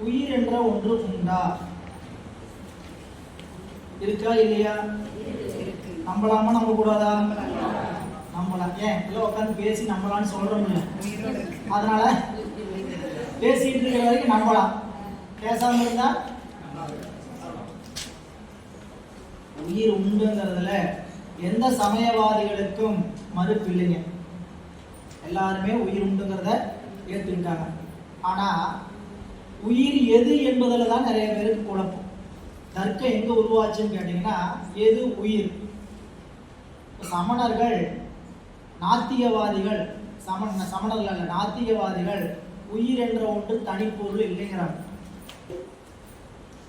உயிர் என்ற ஒன்று உண்டா? இருக்கா இல்லையா? நம்பலாமா நம்ப கூடாதா? நம்பலாம். ஏன் எல்லாம் உட்காந்து பேசி நம்பலான்னு சொல்றோம் இல்ல, அதனால பேசிட்டு இருக்கிற வரைக்கும் நம்பலாம், பேசாம இருந்தா உயிர் உண்டுங்கிறதுல எந்த சமயவாதிகளுக்கும் மறுப்பு இல்லைங்க. எல்லாருமே உயிர் உண்டுங்கிறத ஏற்றுக்கிட்டாங்க. ஆனா உயிர் எது என்பதில் தான் நிறைய பேருக்கு குழப்பம். தர்க்கம் எங்க உருவாச்சுன்னு கேட்டீங்கன்னா, எது உயிர்? சமணர்கள், நாத்திகவாதிகள், சமணர்கள் அல்ல நாத்திகவாதிகள் உயிர் என்ற ஒன்று தனிப்பொருள் இல்லைங்கிறாங்க.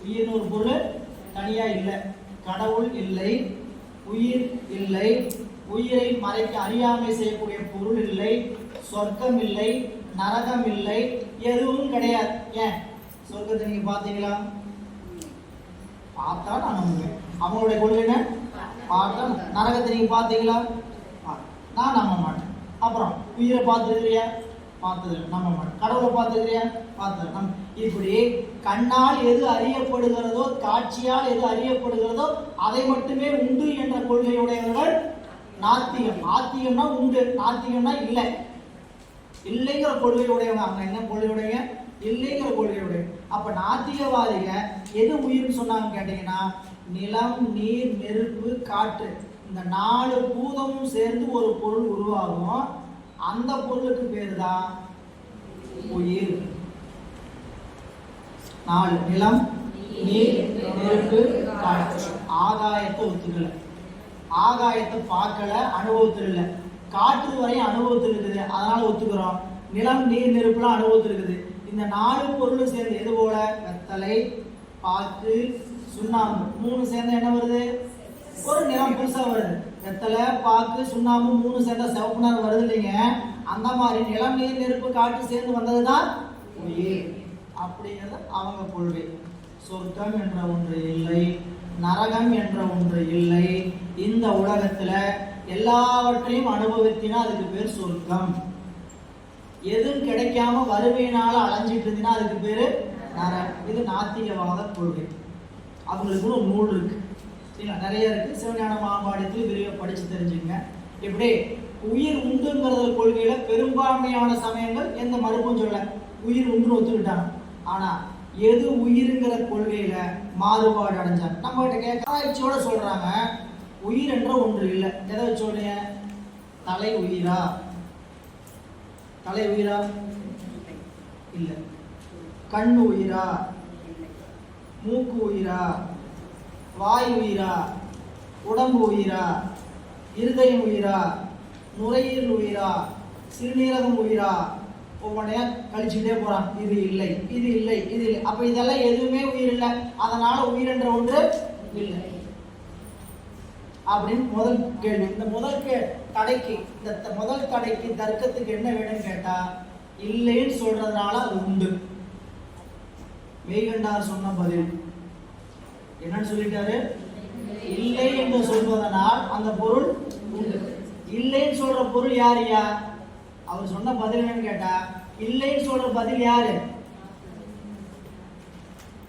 உயிர்னு ஒரு பொருள் தனியா இல்லை, கடவுள் இல்லை, உயிர் இல்லை, உயிரை மறைக்க அறியாமை செய்யக்கூடிய பொருள் இல்லை, சொர்க்கம் இல்லை, நரகம் இல்லை, எதுவும் கிடையாது. ஏன்? சொர்க்கத்தை நீங்க பாத்தீங்களா? பார்த்தா நான் நம்புவேன். அவங்களுடைய கொள்கை என்ன? பார்த்தா. நரகத்தை நீங்க பாத்தீங்களா? நான் நம்ப மாட்டேன். அப்புறம் உயிரை பார்த்துருக்கிறியா? பார்த்தது நம்ப மாட்டேன். கடவுளை பார்த்துக்கிறியா? பார்த்தது. இப்படி கண்ணால் எது அறியப்படுகிறதோ, காட்சியால் எது அறியப்படுகிறதோ அதை மட்டுமே உண்டு என்ற கொள்கையுடையவர்கள் நாத்திகம். ஆத்திகம்னா உண்டு, நாத்திகம்னா இல்லை. இல்லைங்கிற கொள்கையுடையவங்க. அவங்க என்ன கொள்கையுடைய? இல்லைங்கிற கொள்கையுடைய. அப்ப நாத்திகவாதிக எது உயிர்னு சொன்னாங்க கேட்டீங்கன்னா, நிலம், நீர், நெருப்பு, காற்று, இந்த 4 பூதமும் சேர்ந்து ஒரு பொருள் உருவாகும். அந்த பொருளுக்கு பேரு தான் உயிர். 4: நிலம், நீர், நெருப்பு, காற்று. ஆகாயத்தை ஒத்துக்கல, ஆகாயத்தை பார்க்கல, அனுபவத்தில் இல்லை. காற்று வரை அனுபவத்தில் இருக்குது, அதனால ஒத்துக்கிறோம். நிலம், நீர், நெருப்புலாம் அனுபவத்தில் இருக்குது. இந்த 4 பொருளும் சேர்ந்து எது போல? வெத்தலை, பாக்கு, சுண்ணாம்பு 3 சேர்ந்து என்ன வருது? ஒரு நிறம் புதுசா வருது. வெத்தலை, பாக்கு, சுண்ணாம்பு 3 சேர்ந்தா சிவப்பு நிறம் வருது இல்லைங்க? அந்த மாதிரி நிலம், நீர், நெருப்பு, காற்று சேர்ந்து வந்ததுதான் உயிர் அப்படிங்கிறது அவங்க கொள்கை. சொர்க்கம் என்ற ஒன்று இல்லை, நரகம் என்ற ஒன்று இல்லை. இந்த உலகத்துல எல்லாவற்றையும் அனுபவித்தினா அதுக்கு பேர் சொர்க்கம். எதுவும் கிடைக்காம வறுமையினால அலைஞ்சிட்டு இருந்தீங்கன்னா அதுக்கு பேரு நரகம். இது நாத்திகவாத கொள்கை. அவங்களுக்கு ஒரு நூல் இருக்கு, நிறைய இருக்கு. சிவஞான மகாபாரதத்தில் விரிவாக படிச்சு தெரிஞ்சுங்க. இப்படி உயிர் உண்டுங்கிறது கொள்கையில பெரும்பான்மையான சமயங்கள் எந்த மறுப்பும் சொல்ல, உயிர் உண்டு ஒத்துக்கிட்டாங்க. ஆனா எது உயிருங்கிற கொள்கையில மாறுபாடு அடைஞ்சாங்க. நம்ம கிட்ட கேட்க ஆராய்ச்சியோட சொல்றாங்க, உயிர் என்ற ஒன்று இல்லை. எதை சொல்றீங்க? தலை உயிரா? தலை உயிரா? இல்லை. கண் உயிரா? மூக்கு உயிரா? வாய் உயிரா? உடம்பு உயிரா? இருதயம் உயிரா? நுரையீரல் உயிரா? சிறுநீரகம் உயிரா? ஒவ்வொன்றையா கழிச்சுட்டே போறான். இது இல்லை, இது இல்லை, இது இல்லை. அப்ப இதெல்லாம் எதுவுமே உயிர் இல்லை, அதனால உயிர் என்ற ஒன்று இல்லை அப்படின்னு முதல் கேள்வி. இந்த முதல் தடைக்கு, இந்த முதல் தடைக்கு தர்க்கத்துக்கு என்ன வேணும்னு கேட்டா, இல்லைன்னு சொல்றதுனால அது உண்டு. மெய்கண்டார் சொன்ன பதில் என்னன்னு சொல்லிட்டாரு? இல்லை என்று சொல்வதனால் அந்த பொருள் உண்டு. இல்லைன்னு சொல்ற பொருள் யாருயா? அவர் சொன்ன பதில் என்னன்னு கேட்டா, இல்லைன்னு சொல்ற பதில் யாரு?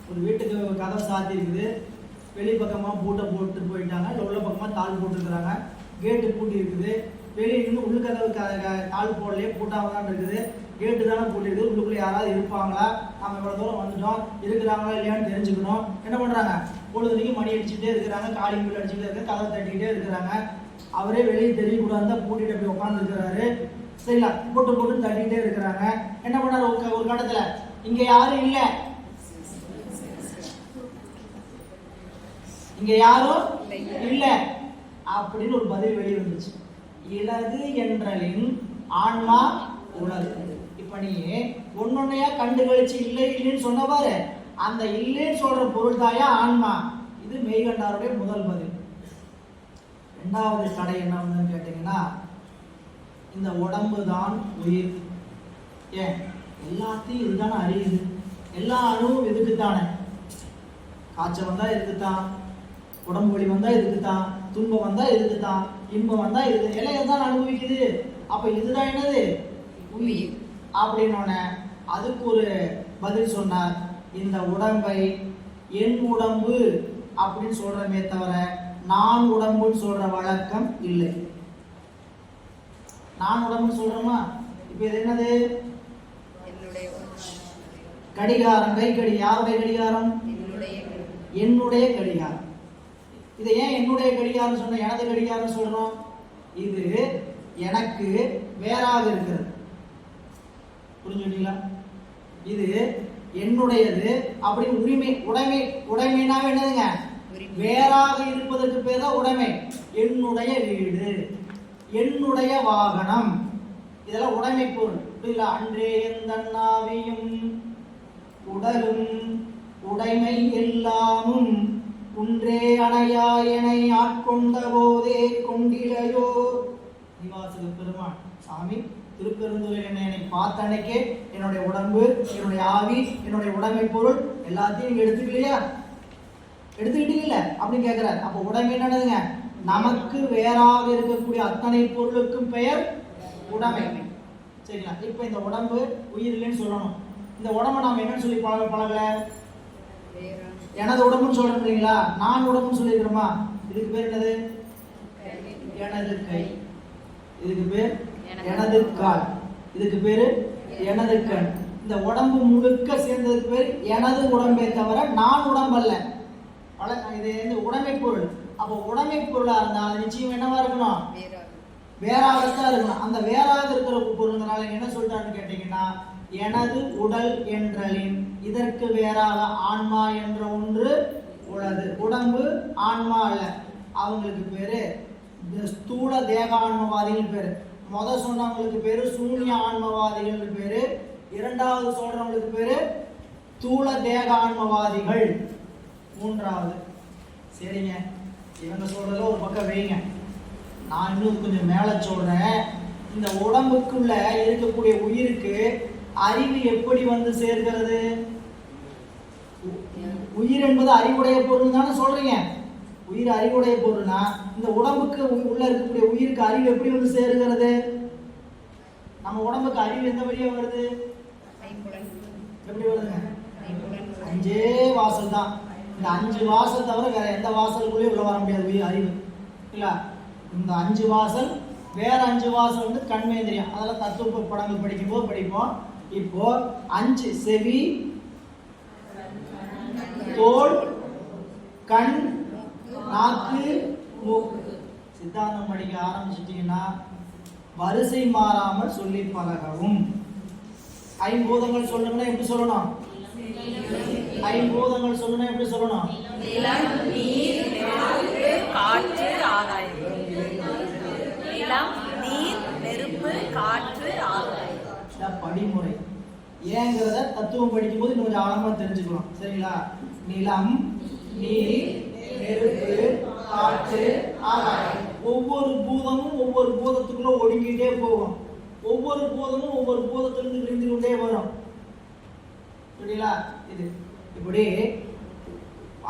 ஒரு வீட்டுக்கு கதவை சாத்தி இருக்குது, வெளி பக்கமா பூட்டை போட்டு போயிட்டாங்க, இல்லை உள்ள பக்கமா தாள் போட்டுருக்குறாங்க, கேட்டு பூட்டி இருக்குது. வெளியே நின்று உள்ள கதவு தாள் போடலையே, பூட்டாம தான் இருக்குது. கேட்டு தானே பூட்டிருக்கு, உள்ளுக்குள்ள யாராவது இருப்பாங்களா? நம்ம இவ்வளவு தூரம் வந்துட்டோம், இருக்கிறாங்களா இல்லையான்னு தெரிஞ்சுக்கணும். என்ன பண்றாங்க? பொழுதுக்கு மணி அடிச்சுட்டே இருக்கிறாங்க, காலிங் பில் அடிச்சுட்டே இருக்க, கதவை தட்டிக்கிட்டே இருக்கிறாங்க. அவரே வெளியே தெரியக்கூடாது பூட்டிட்டு போய் உட்கார்ந்து இருக்கிறாரு. சரிங்களா? போட்டு தட்டிக்கிட்டே இருக்கிறாங்க. என்ன பண்ணாரு? ஒரு கட்டத்துல இங்க யாரும் இல்ல, இங்க யாரும் இல்ல அப்படின்னு ஒரு பதில் வெளியே வந்துச்சு. இலது என்றலின் ஆன்மா உலகு. இப்ப நீ ஒன்னொன்னையா கண்டு கழிச்சு இல்லை இல்லைன்னு சொன்ன பாரு, அந்த இல்லைன்னு சொல்ற பொருள் தாயா ஆன்மா. இது மெய்கண்டாருடைய முதல் பதில். இரண்டாவது தடை என்ன வந்து கேட்டீங்கன்னா, இந்த உடம்பு தான் உயிர். ஏன்? எல்லாத்தையும் இதுதானே அறியுது, எல்லா அணுவும் இதுக்குத்தானே. காய்ச்சல் வந்தா இதுக்குத்தான், உடம்பு வலி வந்தா இதுக்குத்தான், துன்பம் வந்தா இதுக்குத்தான், இன்பம் வந்தா இது எல்லாம் தான் அனுபவிக்குது. அப்ப இதுதான் என்னது? உயிர் அப்படின்னு அதுக்கு ஒரு பதில் சொன்னார். இந்த உடம்பை என் உடம்பு அப்படின்னு சொல்றமே தவிர நான் உடம்புன்னு சொல்ற வழக்கம் இல்லை. நான் உடம்புன்னு சொல்றோமா? இப்ப இது என்னது? கடிகாரம், கை கடி. யாருடைய கடிகாரம்? என்னுடைய கடிகாரம். இதை ஏன் என்னுடைய கடிகாரம் சொன்ன, எனது கடிகாரம் சொல்றோம்? இது எனக்கு வேறாக இருக்கிறது. புரிஞ்சுட்டீங்களா? இது என்னுடையது அப்படி உரிமை. உடைமைனாவே என்னதுங்க? வேறாக இருப்பதற்கு பேர் தான் உடைமை. என்னுடைய வீடு, என்னுடைய வாகனம், இதெல்லாம் உடைமை பொருள். புரியல? அன்றே எந்தன்னாவியும் உடலும் உடைமை எல்லாமும் குன்றே அணையாயனை ஆட்கொண்ட போதே கொண்டிலையோ. நிவாசக பெருமான் சாமி திருப்பெருந்துறையில் என்னை பார்த்த அன்னைக்கே என்னுடைய உடம்பு, என்னுடைய ஆவி, என்னுடைய உடைமை பொருள் எல்லாத்தையும் நீங்க எடுத்துக்கலையா? எடுத்துக்கிட்டீங்கல்ல அப்படின்னு கேட்கிறார். அப்ப உடைமை என்னதுங்க? நமக்கு வேறாக இருக்கக்கூடிய அத்தனை பொருளுக்கும் பெயர் உடைமை. சரிங்களா? இப்ப இந்த உடம்பு உயிர் இல்லைன்னு சொல்லணும். இந்த உடம்பை நாம என்னன்னு சொல்லி பழகல? எனது உடம்புன்னு சொல்றீங்களா? நான் உடம்புன்னு சொல்லிக்கிறோமா? இதுக்கு பேர் என்னது? எனது கை. இதுக்கு பேர் எனது கால். இதுக்கு பேரு எனது கண். இந்த உடம்பு முழுக்க சேர்ந்ததுக்கு பேர் எனது உடம்பே தவிர நான் உடம்பு அல்ல. இது உடைமை பொருள். அப்போ உடைமை பொருளா இருந்தால் நிச்சயம் என்னவா இருக்கணும்? வேறாகத்தான் இருக்கணும். அந்த வேறாக இருக்கிற பொருள்னால என்ன சொல்றாருன்னு கேட்டீங்கன்னா, எனது உடல் என்றலின் இதற்கு வேறாக ஆன்மா என்ற ஒன்று உள்ளது. உடம்பு ஆன்மா அல்ல. அவங்களுக்கு பேரு ஸ்தூல தேக ஆன்மவாதிகள் பேரு. சொன்னவங்களுக்கு பேரு சூன்ய ஆன்மவாதிகள் பேரு. இரண்டாவது சொல்றவங்களுக்கு பேரு ஸ்தூல தேக ஆன்மவாதிகள். மூன்றாவது சரிங்க, இவங்க சொல்றதுல ஒரு பக்கம் வைங்க. நான் இன்னும் கொஞ்சம் மேல சொல்றேன். இந்த உடம்புக்குள்ள இருக்கக்கூடிய உயிருக்கு அறிவு எப்படி வந்து சேர்கிறது? உயிர் என்பது அறிவுடைய பொருள் தானே சொல்றீங்க. உயிர் அறிவுடைய பொருள்னா இந்த உடம்புக்கு உள்ள இருக்கக்கூடிய உயிருக்கு அறிவு எப்படி வந்து சேருகிறது? நம்ம உடம்புக்கு அறிவு எந்த வழியா வருது? எப்படி வருதுங்க? 5 வாசல் தான். இந்த 5 வாசல் தவிர வேற எந்த வாசலுக்குள்ளேயும் உள்ள வர முடியாது அறிவு இல்ல. இந்த 5 வாசல் வேற 5 வாசல் வந்து கண்மேந்திரியம். அதெல்லாம் தத்துவ படங்கள் படிக்கும்போது படிப்போம். இப்போ 5 செவி, தோல், கண், நாக்கு, மூக்கு. சித்தாந்தம் படிக்க ஆரம்பிச்சிட்டீங்கன்னா வரிசை மாறாமல் சொல்லி பழகவும். ஐம்பூதங்கள் சொல்லணும்னா எப்படி சொல்லணும்? ஐம்பூதங்கள் சொல்லணும் எப்படி சொல்லணும்? நிலம், நீர், நெருப்பு, காற்று, ஆகாயம். நிலம், நீர், நெருப்பு, காற்று, ஆகாயம். படிமுறை ஏங்கிறத தத்துவம் படிக்கும் போது இன்னும் கொஞ்சம் ஆழமா தெரிஞ்சுக்கலாம். சரிங்களா? நிலம், நீர், நெருப்பு, காற்று, ஆகாயம். ஒவ்வொரு பூதமும் ஒவ்வொரு பூதத்துக்குள்ள ஒடுங்கிட்டே போகும். ஒவ்வொரு பூதமும் ஒவ்வொரு பூதத்திலிருந்து விரிந்து கொண்டே வரும். புரியலா? இது இப்படி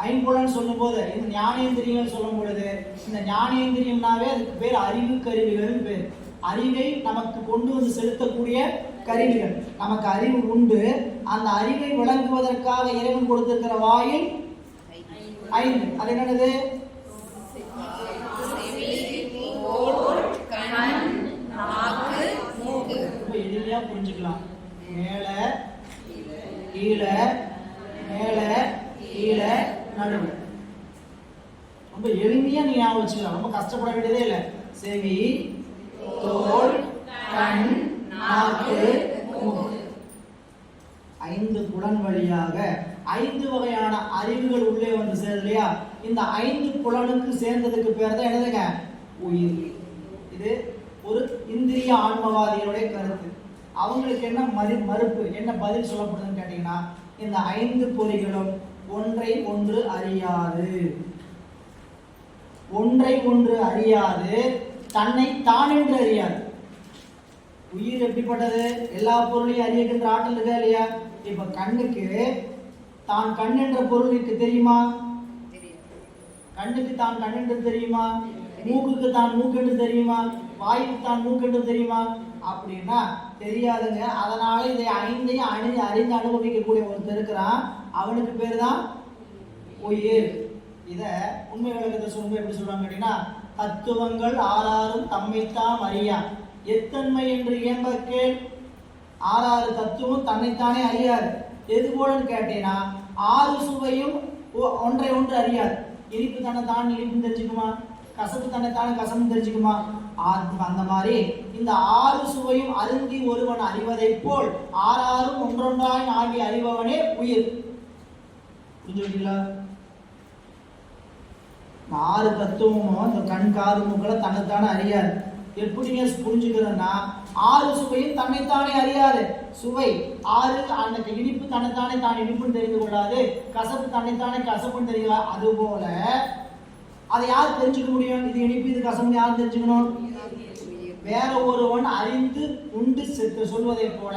ஐம்புலன் சொல்லும் போது இந்த ஞானேந்திரியங்கள் சொல்லும் பொழுது இந்த ஞானேந்திரியம்னாவே அதுக்கு பேர் அறிவு கருவிகள் பேர். அறிவை நமக்கு கொண்டு வந்து செலுத்தக்கூடிய கருவிகள். நமக்கு அறிவு உண்டு. அந்த அறிவை விளங்குவதற்காக இறைவன் கொடுத்திருக்கிற வாயில் 5. அது என்னது? ரொம்ப எளிமையா புரிஞ்சுக்கலாம். மேல கீழே, மேல கீழே, நடுவு. ரொம்ப எளிமையா நீ ஞாபகம் வச்சுக்கலாம். ரொம்ப கஷ்டப்பட வேண்டியதே இல்லை. செவி, தோல், கண், நாக்கு, மூக்கு. 5 புலன் வழியாக 5 வகையான அறிவுகள் உள்ளே வந்து சேருது இல்லையா? இந்த 5 புலனுக்கு சேர்ந்ததுக்கு பேர் தான் என்னதுங்க? உயிர். இது ஒரு இந்திரிய ஆன்மவாதிகளுடைய கருத்து. அவங்களுக்கு என்ன மறுப்பு, என்ன பதில் சொல்லப்படுதுன்னு கேட்டீங்கன்னா, இந்த 5 பொறிகளும் ஒன்றை ஒன்று அறியாது. ஒன்றை ஒன்று அறியாது, தன்னை தான் என்று அறியாது. உயிர் எப்படிப்பட்டது? எல்லா பொருளையும் அறியக்கின்ற ஆற்றல் இருக்கா இல்லையா? இப்ப கண்ணுக்கு தான் கண் என்ற பொருளுக்கு தெரியுமா? கண்ணுக்கு தான் கண் என்று தெரியுமா? மூக்குக்கு தான் மூக்கு என்று தெரியுமா? வாய்க்கு தான் மூக்கு என்று தெரியுமா? அப்படின்னா தெரியாதுங்க. அதனால இதை 5ஐயும் அறிந்து அனுபவிக்கக்கூடிய ஒருத்தர் இருக்கிறான். அவனுக்கு பேர் தான் உயிர். இத உண்மை விளக்கத்தை சொல்லும்போது எப்படி சொல்றாங்க கேட்டீங்கன்னா, தத்துவங்கள் ஆறாரும் தம்மைத்தான் அறியா எத்தன்மை என்று இயம்பக்கேள். ஆறாறு தத்துவம் தன்னைத்தானே அறியாது. எது போலன்னு கேட்டீங்கன்னா, ஆறு சுவையும் ஒன்றை ஒன்று அறியாது. இனிப்பு தன்னைத்தான் இனிப்பு தெரிஞ்சுக்குமா, கசப்பு தன்னைத்தானே கசப்பு தெரிஞ்சுக்குமா? அந்த மாதிரி இந்த ஆறு சுவையும் அருந்தி ஒருவன் அறிவதை போல் ஆறாரும் ஒன்றொன்றாய் ஆகி அறிபவனே உயிர். புரிஞ்சுக்கிட்டீங்களா? ஆறு தத்துவமும் இந்த கண் காது மூக்களை தன்னைத்தானே அறியாது. எப்படிங்க புரிஞ்சுக்கிறதுனா, ஆறு சுவையும் தன்னைத்தானே அறியாது. சுவை ஆறு, அந்த இனிப்பு தன்னைத்தானே தான் இனிப்புன்னு தெரிந்து கொள்ளாது, கசப்பு தன்னைத்தானே கசப்புன்னு தெரியல. அது போல அதை யார் தெரிஞ்சுக்க முடியும்? இது இனிப்பு இது கசப்புன்னு யார் தெரிஞ்சுக்கணும்? வேற ஒருவன் அறிந்து உண்டு சொல்வதை போல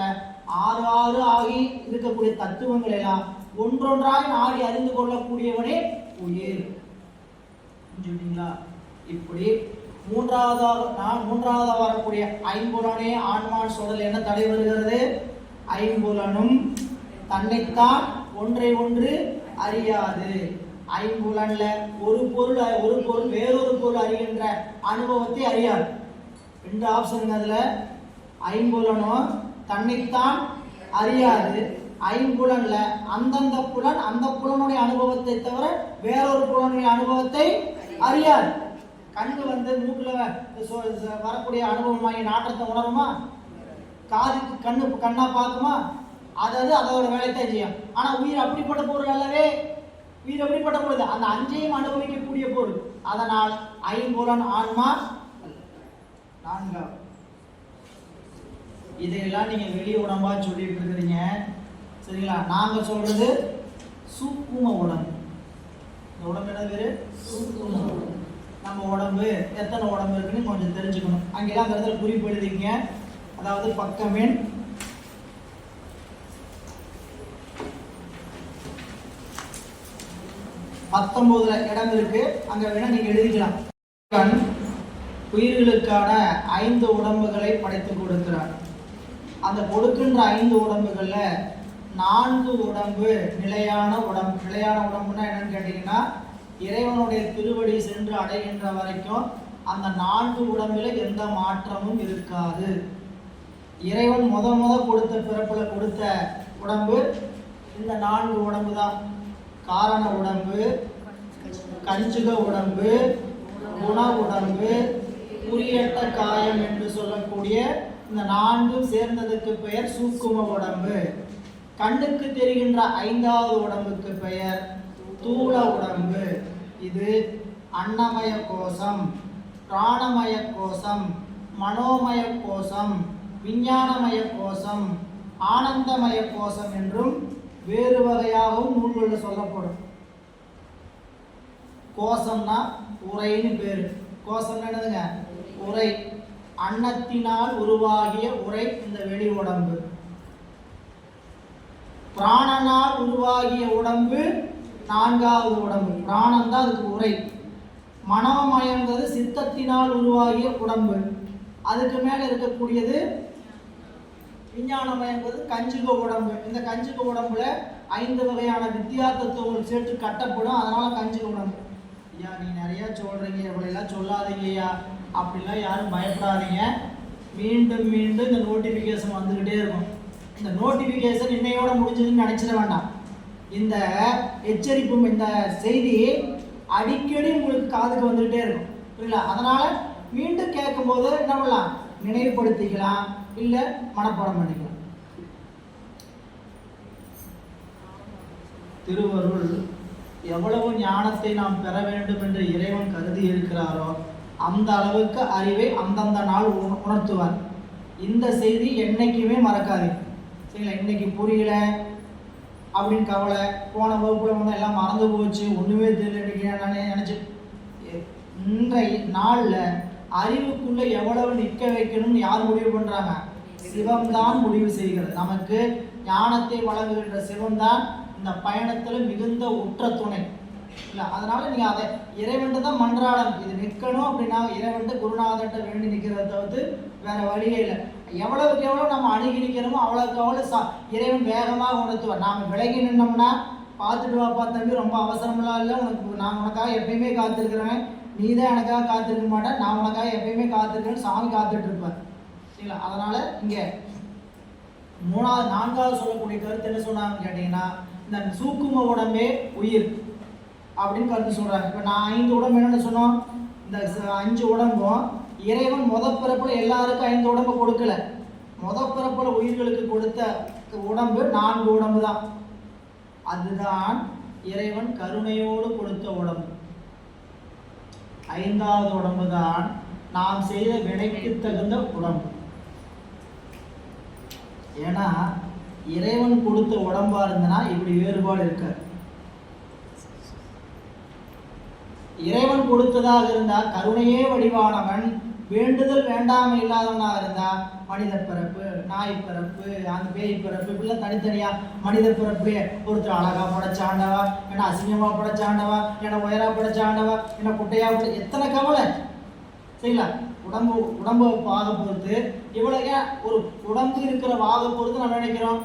ஆறு ஆறு ஆகி இருக்கக்கூடிய தத்துவங்கள் எல்லாம் ஒன்றொன்றாய் நாடி அறிந்து கொள்ளக்கூடியவனே உயிர். புரிஞ்சுக்கிட்டீங்களா? இப்படி மூன்றாவதாக வரக்கூடிய ஐம்புலனே ஆன்மான் சொல்றதுல என்ன தடை வருகிறது? ஐம்புலனும் தன்னைத்தான் ஒன்றை ஒன்று அறியாது. ஐம்புலன்ல ஒரு பொருள் வேறொரு பொருள் அறிகின்ற அனுபவத்தை அறியாது. ரெண்டு ஆப்ஷன் அதுல. ஐம்புலனும் தன்னைத்தான் அறியாது. ஐம்புலன்ல அந்தந்த புலன் அந்த புலனுடைய அனுபவத்தை தவிர வேறொரு புலனுடைய அனுபவத்தை அறியாது. கண்ணு மூக்குல வரக்கூடிய அனுபவமாகிய நாற்றத்தை உணருமா? காதுக்கு கண்ணா பார்க்குமா? அதாவது அதோட வேலைத்தான் செய்யும். ஆனா உயிர் அப்படிப்பட்ட பொருள் அல்லவே. உயிர் எப்படிப்பட்ட பொருள்? அந்த அஞ்சையும் அனுபவிக்கக்கூடிய பொருள். அதனால் ஐம்புலன் ஆன்மா நான்காவது. இதையெல்லாம் நீங்க வெளிய உடம்பா சொல்லிட்டு இருக்கிறீங்க, சரிங்களா? நாங்க சொல்றது சூக்கும உடம்பு. இந்த உடம்பு என்ன பேரு? சூக்கும உடம்பு. நம்ம உடம்பு எத்தனை உடம்பு இருக்குன்னு கொஞ்சம் தெரிஞ்சுக்கணும். அங்கெல்லாம் அந்த இடத்துல குறிப்பு எழுதிங்க. அதாவது பக்கம் எண் 19 இடம் இருக்கு, அங்க வேணா நீங்க எழுதிக்கலாம். உயிர்களுக்கான 5 உடம்புகளை படைத்து கொடுக்கிறார். அந்த கொடுக்கின்ற 5 உடம்புகள்ல 4 உடம்பு நிலையான உடம்பு. நிலையான உடம்புன்னா என்னன்னு கேட்டீங்கன்னா, இறைவனுடைய திருவடி சென்று அடைகின்ற வரைக்கும் அந்த 4 உடம்புல எந்த மாற்றமும் இருக்காது. இறைவன் முத கொடுத்த பிறப்புல கொடுத்த உடம்பு இந்த 4 உடம்பு தான். காரண உடம்பு, கஞ்சுக உடம்பு, குண உடம்பு, குறியட்ட காயம் என்று சொல்லக்கூடிய இந்த 4 சேர்ந்ததுக்கு பெயர் சூக்கும உடம்பு. கண்ணுக்கு தெரிகின்ற 5வது உடம்புக்கு பெயர் தூள உடம்பு. இது அன்னமய கோஷம், பிராணமய கோஷம், மனோமய கோஷம், விஞ்ஞானமய கோஷம், ஆனந்தமய கோஷம் என்றும் வேறு வகையாகவும் நூல்களில் சொல்லப்படும். கோஷம்னா உரைன்னு பேரு. கோஷம் என்னதுங்க? உரை. அன்னத்தினால் உருவாகிய உரை இந்த வெளி உடம்பு. பிராணனால் உருவாகிய உடம்பு 4வது உடம்பு. பிராணம் தான் அதுக்கு உரை. மனோமயங்கிறது சித்தத்தினால் உருவாகிய உடம்பு. அதுக்கு மேல இருக்கக்கூடியது விஞ்ஞானமயங்கிறது கஞ்சுக உடம்பு. இந்த கஞ்சுக உடம்புல 5 வகையான வித்தியா தத்துவங்கள் சேர்த்து கட்டப்படும். அதனால கஞ்சுக உடம்பு. ஐயா நீ நிறைய சொல்றீங்க, இவ்வளெல்லாம் சொல்லாதீங்க ஐயா அப்படிலாம் யாரும் பயப்படாதீங்க. மீண்டும் மீண்டும் இந்த நோட்டிஃபிகேஷன் வந்துக்கிட்டே இருக்கும். இந்த நோட்டிஃபிகேஷன் இன்னையோட முடிஞ்சதுன்னு நினைச்சிட வேண்டாம். இந்த எச்சரிப்பும் இந்த செய்தி அடிக்கடி உங்களுக்கு காதுக்கு வந்துகிட்டே இருக்கும், புரியல? அதனால மீண்டும் கேட்கும் போது என்ன பண்ணலாம்? நினைவுபடுத்திக்கலாம், இல்லை மனப்பாடம் பண்ணிக்கலாம். திருவருள் எவ்வளவு ஞானத்தை நாம் பெற வேண்டும் என்று இறைவன் கருதி இருக்கிறாரோ அந்த அளவுக்கு அறிவை அந்தந்த நாள் உணர்த்துவார். இந்த செய்தி என்னைக்குமே மறக்காது, சரிங்களா? இன்னைக்கு புரியல அப்படின்னு கவலை, போன வகுப்புல எல்லாம் மறந்து போச்சு, ஒண்ணுமே தெரியல நினைச்சு, இன்றைய நாள்ல அறிவுக்குள்ள எவ்வளவு நிற்க வைக்கணும்னு யார் முடிவு பண்றாங்க? சிவம்தான் முடிவு செய்கிறது. நமக்கு ஞானத்தை வழங்குகின்ற சிவம்தான் இந்த பயணத்துல மிகுந்த உற்ற துணை, இல்லை? அதனால நீங்க அதை இறைவன்ட்டு தான் மன்றாடம். இது நிற்கணும் அப்படின்னா இறைவன்ட்டு குருநாதர்கிட்ட வேண்டி நிற்கிறத தவிர்த்து வேற வழியே இல்லை. எவ்வளவுக்கு எவ்வளவு நம்ம அணுகி நிற்கிறோமோ அவ்வளவுக்கு அவ்வளவு இறைவன் வேகமாக உணர்த்துவார். நாம விலகி நின்னோம்னா பார்த்துட்டு வாப்பா தம்பி, ரொம்ப அவசரமெல்லாம் இல்லை, உனக்கு நான் உனக்காக எப்பயுமே காத்திருக்கிறேன், நீ தான் எனக்காக காத்திருக்க மாட்டேன், நான் உனக்காக எப்பயுமே காத்திருக்கேன்னு சாமி காத்துட்டு இருப்பேன். சரிங்களா? அதனால இங்கே நான்காவது சொல்லக்கூடிய கருத்து என்ன சொன்னாங்கன்னு கேட்டீங்கன்னா, இந்த சூக்கும உடம்பே உயிர் அப்படின்னு கருத்து சொல்றாங்க. இப்போ நான் 5 உடம்பு என்னென்னு சொன்னோம், இந்த 5 உடம்பும் இறைவன் பிறப்புல எல்லாருக்கும் 5 உடம்பு கொடுக்கல. பிறப்புல உயிர்களுக்கு கொடுத்த உடம்பு 4 உடம்பு தான். அதுதான் இறைவன் கருணையோடு கொடுத்த உடம்பு. 5வது உடம்பு தான் நாம் செய்த வினைக்கு தகுந்த உடம்பு. ஏன்னா இறைவன் கொடுத்த உடம்பா இருந்தனா இப்படி வேறுபாடு இருக்காது. இறைவன் கொடுத்ததாக இருந்தா கருணையே வடிவானவன், வேண்டுதல் வேண்டாமை இல்லாதவனாக இருந்தா மனித பிறப்பு, நாய் பிறப்பு, அந்த பேய் பிறப்பு, இப்படிலாம் தனித்தனியா மனித பிறப்பு. ஒருத்தர் அழகா படைச்சாண்டவா, என்ன அசிங்கமா படைச்சாண்டவா, என்ன உயரா படைச்சாண்டவா, என்ன குட்டையா படை, எத்தனை கவலை. சரிங்களா? உடம்பு வாக பொறுத்து இவ்வளவு ஒரு உடம்பு இருக்கிற வாக பொறுத்து நம்ம நினைக்கிறோம்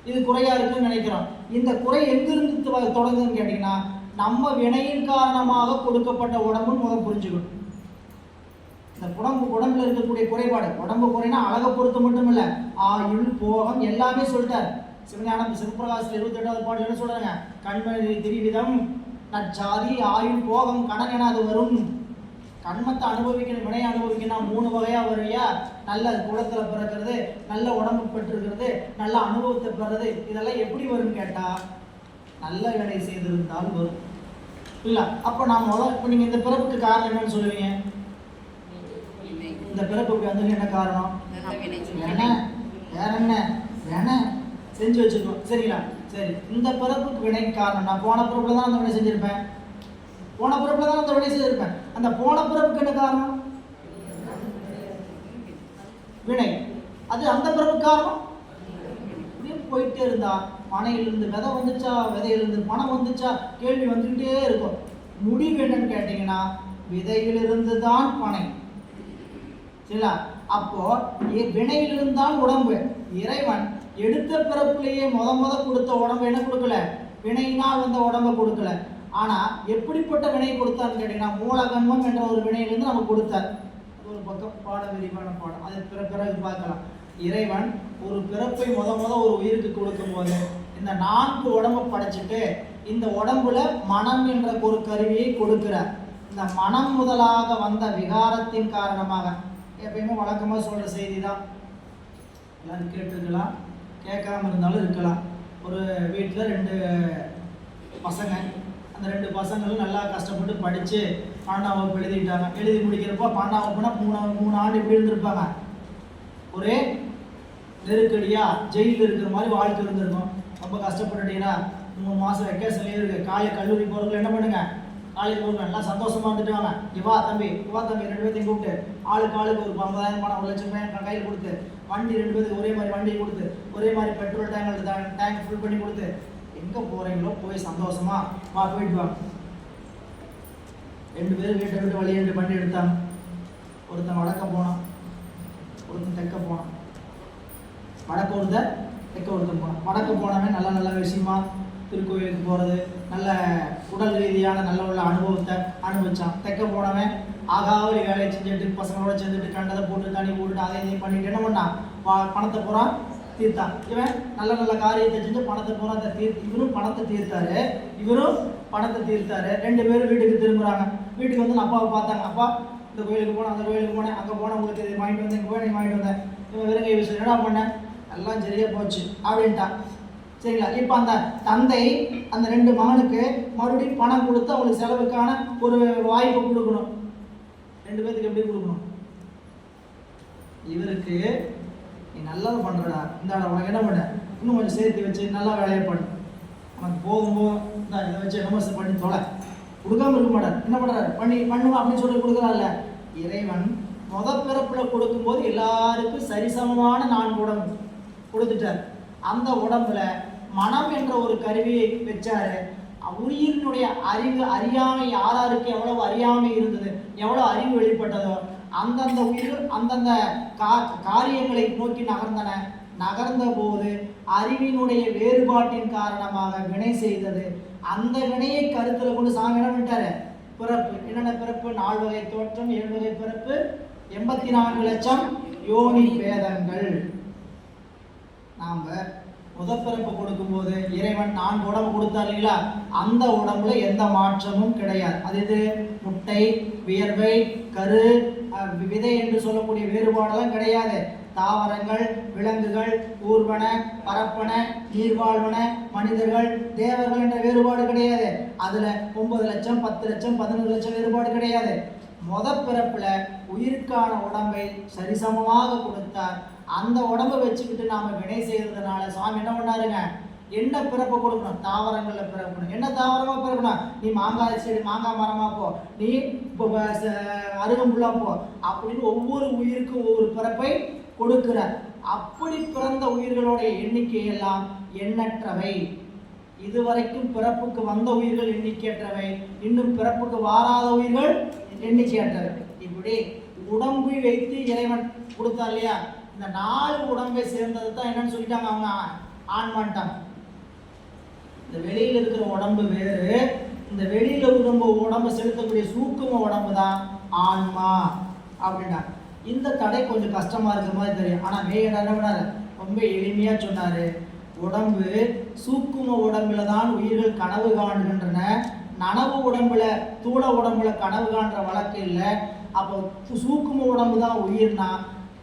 இது குறையா இருக்குன்னு நினைக்கிறோம். இந்த குறை எங்கிருந்து தொடங்குதுன்னு கேட்டீங்கன்னா, நம்ம வினையின் காரணமாக கொடுக்கப்பட்ட உடம்புன்னு புரிஞ்சுக்கணும். இந்த உடம்புல இருக்கக்கூடிய குறைபாடு, உடம்பு குறைனா அழகை பொறுத்து மட்டும் இல்லை, ஆயுள் போகம் எல்லாமே சொல்லிட்டார். சிவபிரகாசத்தில் 28வது பாடல் என்ன சொல்றாங்க, கண்மணி திரிவிதம் நற்சாதி ஆயுள் போகம் கடன் என அது வரும். கண்மத்தை அனுபவிக்கணும், வினையை அனுபவிக்கணும் 3 வகையா வரையா, நல்ல குலத்துல பிறக்கிறது, நல்ல உடம்பு பெற்றிருக்கிறது, நல்ல அனுபவத்தை பெறுறது. இதெல்லாம் எப்படி வரும்னு கேட்டா, நல்ல வினை செய்திருந்தால் வரும். இல்ல அப்ப நான் இப்ப நீங்க இந்த பிறப்புக்கு காரணம் என்னன்னு சொல்லுவீங்க? இந்த பிறப்புக்கு வந்து என்ன காரணம்? வேற என்ன செஞ்சு வச்சிருக்கோம். சரிங்களா? சரி, இந்த பிறப்புக்கு வினை காரணம் நான் போன பிறப்புல தான் அந்த வினை செஞ்சிருப்பேன், போன பிறப்புல தான் அந்த வினை செஞ்சிருப்பேன். அந்த போன பிறப்புக்கு என்ன காரணம்? வினை. அது அந்த பிறப்புக்கு காரணம் போயிட்டே இருந்தா, பனையிலிருந்து விதை வந்துச்சா, விதையிலிருந்து பணம் வந்துச்சா, கேள்வி வந்துகிட்டே இருக்கும். முடிவு என்னன்னு கேட்டீங்கன்னா, விதையிலிருந்து தான் பனை. சரிங்களா? அப்போ வினையிலிருந்தான் உடம்பு. இறைவன் எடுத்த பிறப்புலேயே முத கொடுத்த உடம்பு என்ன கொடுக்கல, வினையினால் வந்த உடம்பை கொடுக்கல. ஆனா எப்படிப்பட்ட வினை கொடுத்தான்னு கேட்டீங்கன்னா, மூலகன்மம் என்ற ஒரு வினையிலிருந்து நமக்கு கொடுத்தார். ஒரு பக்கம் பாட விரிவான பாடம், அது பிறகு பார்க்கலாம். இறைவன் ஒரு பிறப்பை முத ஒரு உயிருக்கு கொடுக்கும் போது இந்த 4 உடம்பை படைச்சிட்டு இந்த உடம்புல மனம் என்ற ஒரு கருவியை கொடுக்கிறார். இந்த மனம் முதலாக வந்த விகாரத்தின் காரணமாக, எப்பயுமே வழக்கமாக சொல்ற செய்தி தான், எல்லாரும் கேட்டுருக்கலாம், கேட்காம இருந்தாலும் இருக்கலாம். ஒரு வீட்டில் 2 பசங்க, அந்த 2 பசங்களும் நல்லா கஷ்டப்பட்டு படித்து 12ஆம் வகுப்பு எழுதிட்டாங்க. எழுதி முடிக்கிறப்போ 12ஆம் வகுப்புனா 3 ஆண்டு எப்படி இருந்திருப்பாங்க, ஒரே நெருக்கடியா ஜெயிலில் இருக்கிற மாதிரி வாழ்க்கை இருந்திருக்கும். ரொம்ப கஷ்டப்பட்டுட்டீங்கன்னா 3 மாதம் வெக்கேஷன் இருக்கு, கல்லூரி போகிறதுல என்ன பண்ணுங்க, காலேஜ் போகிறவங்க நல்லா சந்தோஷமா இருந்துட்டாங்க. இவா தம்பி 2 பேர்த்தையும் கூப்பிட்டு ஆளுக்கு ஒரு 50,000 பணம் 1,00,000 கையில் கொடுத்து, வண்டி 2 பேருக்கு ஒரே மாதிரி வண்டி கொடுத்து, ஒரே மாதிரி பெட்ரோல் டேங்க் ஃபுல் பண்ணி கொடுத்து, எங்கே போகிறீங்களோ போய் சந்தோஷமா போயிட்டு வாங்க. 2 பேரும் வீட்டை விட்டு வழி வண்டி எடுத்தாங்க. ஒருத்தன் வடக்க போனான், ஒருத்தன் தெற்க போனான். வடக்கு ஒருத்தர் தெற்க ஒருத்தன் போனான். வடக்கு போனவன் நல்ல விஷயமா திருக்கோயிலுக்கு போகிறது, நல்ல உடல் ரீதியான நல்ல உள்ள அனுபவத்தை அனுபவிச்சான். தெற்க போனவன் ஆகாவலி வேலையை செஞ்சுட்டு பசங்களோட சேர்ந்துட்டு கண்டதை போட்டு தண்ணி போட்டுட்டு அதை இதையும் பண்ணிட்டு என்ன பண்ணான், பணத்தை பூரா தீர்த்தான். இவன் நல்ல காரியத்தை செஞ்சு பணத்தை பூரா இவரும் பணத்தை தீர்த்தாரு, இவரும் பணத்தை தீர்த்தாரு. 2 பேரும் வீட்டுக்கு திரும்புறாங்க. வீட்டுக்கு வந்து அப்பாவை பார்த்தாங்க. அப்பா, இந்த கோயிலுக்கு போனேன், அந்த கோயிலுக்கு போனேன், அங்கே போனேன், உங்களுக்கு இது வாங்கிட்டு வந்தேன், இங்கே போய் வாங்கிட்டு வந்தேன். இவன் வெறுங்கை விஷயம் என்னடா பண்ணேன், எல்லாம் சரியா போச்சு அப்படின்ட்டான். சரிங்களா? இப்போ அந்த தந்தை அந்த 2 மகனுக்கு மறுபடியும் பணம் கொடுத்து அவங்களுக்கு செலவுக்கான ஒரு வாய்ப்பை கொடுக்கணும். 2 பேருக்கு எப்படி கொடுக்கணும்? இவருக்கு நீ நல்லது பண்றடா, இந்தாடா உனக்கு என்ன பண்ண, இன்னும் கொஞ்சம் சேர்த்து வச்சு நல்லா வேலையை பண்ணு, உனக்கு போகும்போது இந்த இதை வச்சு நமஸ்தே பண்ணி தொலை, கொடுக்காம இருக்க மாட்டார். என்ன பண்றாரு, பண்ணுவா அப்படின்னு சொல்லி கொடுக்குறாருல்ல. இறைவன் பிறப்புல கொடுக்கும்போது எல்லாருக்கும் சரிசமமான 4 உடம்பு கொடுத்துட்டார். அந்த உடம்புல மனம் என்ற ஒரு கருவியை வச்சாரு. உயிரினுடைய அறியாமை யாராருக்கு எவ்வளவு அறியாமை இருந்தது, எவ்வளவு அறிவு வெளிப்பட்டதோ அந்தந்த உயிர் அந்தந்த காரியங்களை நோக்கி நகர்ந்தன. நகர்ந்த போது அறிவினுடைய வேறுபாட்டின் காரணமாக வினை செய்தது. அந்த வினையை கருத்துல கொண்டு சாமி என்ன பண்ணிட்டாரு? பிறப்பு. என்னென்ன பிறப்பு? 4 வகை தோற்றம், 7 வகை பிறப்பு, 84 லட்சம் யோனி பேதங்கள். நாம முதப்பிறப்பு கொடுக்கும்போது இறைவன் 4 உடம்பு கொடுத்தார் இல்லைங்களா? அந்த உடம்புல எந்த மாற்றமும் கிடையாது. அது இது முட்டை, வியர்வை, கரு, விதை என்று சொல்லக்கூடிய வேறுபாடெல்லாம் கிடையாது. தாவரங்கள், விலங்குகள், ஊர்வன, பரப்பன, நீர்வாழ்வன, மனிதர்கள், தேவர்கள் என்ற வேறுபாடு கிடையாது. அதுல 9 லட்சம், 10 லட்சம், 11 லட்சம் வேறுபாடு கிடையாது. பிறப்புல உயிருக்கான உடம்பை சரிசமமாக கொடுத்தார். அந்த உடம்பை வச்சுக்கிட்டு நாம வினை செய்ததுனால சுவாமி என்ன பண்ணாருங்க? என்ன பிறப்பு கொடுக்கணும்? தாவரங்கள்ல பிறக்கணும். என்ன தாவரமா பிறக்கணும்? நீ மாங்காய் செடி, மாங்காய் மரமா போ, நீ அருகம்புல்லா போ அப்படின்னு ஒவ்வொரு உயிருக்கும் ஒவ்வொரு பிறப்பை கொடுக்கிறார். அப்படி பிறந்த உயிர்களுடைய எண்ணிக்கை எல்லாம் எண்ணற்றவை. இதுவரைக்கும் பிறப்புக்கு வந்த உயிர்கள் எண்ணிக்கையற்றவை, இன்னும் பிறப்புக்கு வாராத உயிர்கள் எண்ணிக்கையற்றவை. இப்படி உடம்பு வைத்து இறைவன் கொடுத்தா இல்லையா? இந்த 4 உடம்பை சேர்ந்தது தான் என்னன்னு சொல்லிட்டாங்க அவங்க ஆன்மான்ட்டாங்க. இந்த வெளியில இருக்கிற உடம்பு வேறு, இந்த வெளியில உடம்பு செலுத்தக்கூடிய சூக்கும உடம்பு தான் ஆன்மா அப்படின்னா. இந்த தடை கொஞ்சம் கஷ்டமா இருக்கிற மாதிரி தெரியும். ஆனா வேற ரொம்ப எளிமையா சொன்னாரு. உடம்பு சூக்கும உடம்புல தான் உயிர்கள் கனவு காணுகின்றன. நனவு உடம்புல, தூள உடம்புல கனவு காண்ற வழக்கு இல்லை. அப்போ சூக்கும உடம்பு தான் உயிர்னா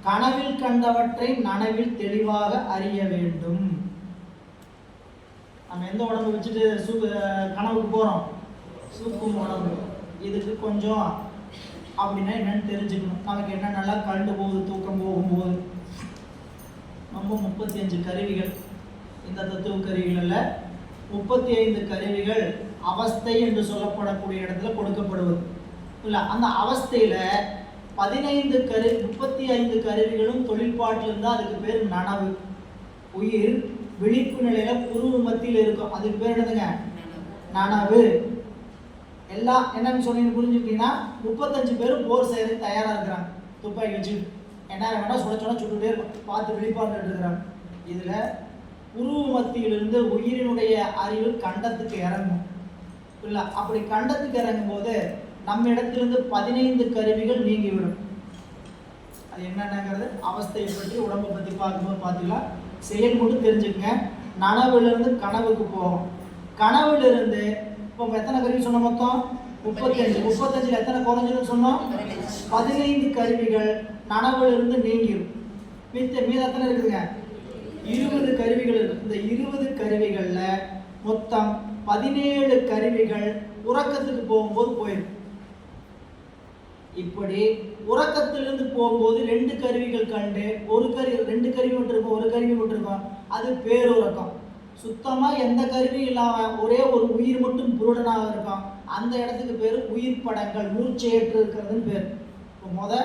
கனவில் கண்டவற்றை நனவில் தெளிவாக அறிய வேண்டும். நம்ம எந்த உடம்பு வச்சுட்டு கனவுக்கு போறோம்? சூக்கும உடம்பு. இதுக்கு கொஞ்சம் அப்படின்னா என்னன்னு தெரிஞ்சுக்கணும். நமக்கு என்ன நல்லா கண்டு போகுது தூக்கம் போகும்போது. நம்ம 35 கருவிகள், இந்த தத்துவ கருவிகள்ல 35 கருவிகள் அவஸ்தை என்று சொல்லப்படக்கூடிய இடத்துல கொடுக்கப்படுவது இல்லை. அந்த அவஸ்தையில 35 கருவிகளும் தொழில்பாட்டில் இருந்தால் அதுக்கு பேர் நனவு. உயிர் விழிப்பு நிலையில புருவ மத்தியில் இருக்கும், அதுக்கு பேர் என்னதுங்க? நனவு. எல்லாம் என்னன்னு சொன்னீங்க புரிஞ்சுக்கிட்டீங்கன்னா 35 பேரும் போர் செய்ய தயாரா இருக்கிறாங்க. துப்பாக்கி வச்சு என்ன வேணா சுட்டுட்டே இருக்கும், பார்த்து விழிப்பாடு இருக்கிறாங்க. இதுல புருவ மத்தியிலிருந்து உயிரினுடைய அறிவு கண்டத்துக்கு இறங்கும் இல்லை. அப்படி கண்டத்துக்கு இறங்கும் போது நம்ம இடத்திலிருந்து 15 கருவிகள் நீங்கிவிடும். அது என்னென்னங்கிறது அவஸ்தையை பற்றி உடம்பை பற்றி பார்க்கும்போது பார்த்துக்கலாம். செயல் மட்டும் தெரிஞ்சுக்கங்க. நனவுலேருந்து கனவுக்கு போகும். கனவுலேருந்து இப்போ எத்தனை கருவி சொன்னோம்? மொத்தம் 35. 35 எத்தனை குறைஞ்சதுன்னு சொன்னோம்? 15 கருவிகள் நனவுலேருந்து நீங்கிடும். மீத எத்தனை இருக்குதுங்க? 20 கருவிகள் இருக்கு. இந்த 20 கருவிகள்ல மொத்தம் 17 கருவிகள் உறக்கத்துக்கு போகும்போது போயிடும். இப்படி உறக்கத்திலிருந்து போகும்போது 2 கருவிகள் கண்டு 2 கருவி விட்டுருக்கோம், 1 கருவி விட்டுருக்கோம். அது பேருறக்கம். சுத்தமா எந்த கருவியும் இல்லாம ஒரே ஒரு உயிர் மட்டும் புருடனாக இருக்கும். அந்த இடத்துக்கு பேரு உயிர் படங்கள், மூச்சேற்று இருக்கிறதுன்னு பேர். இப்போ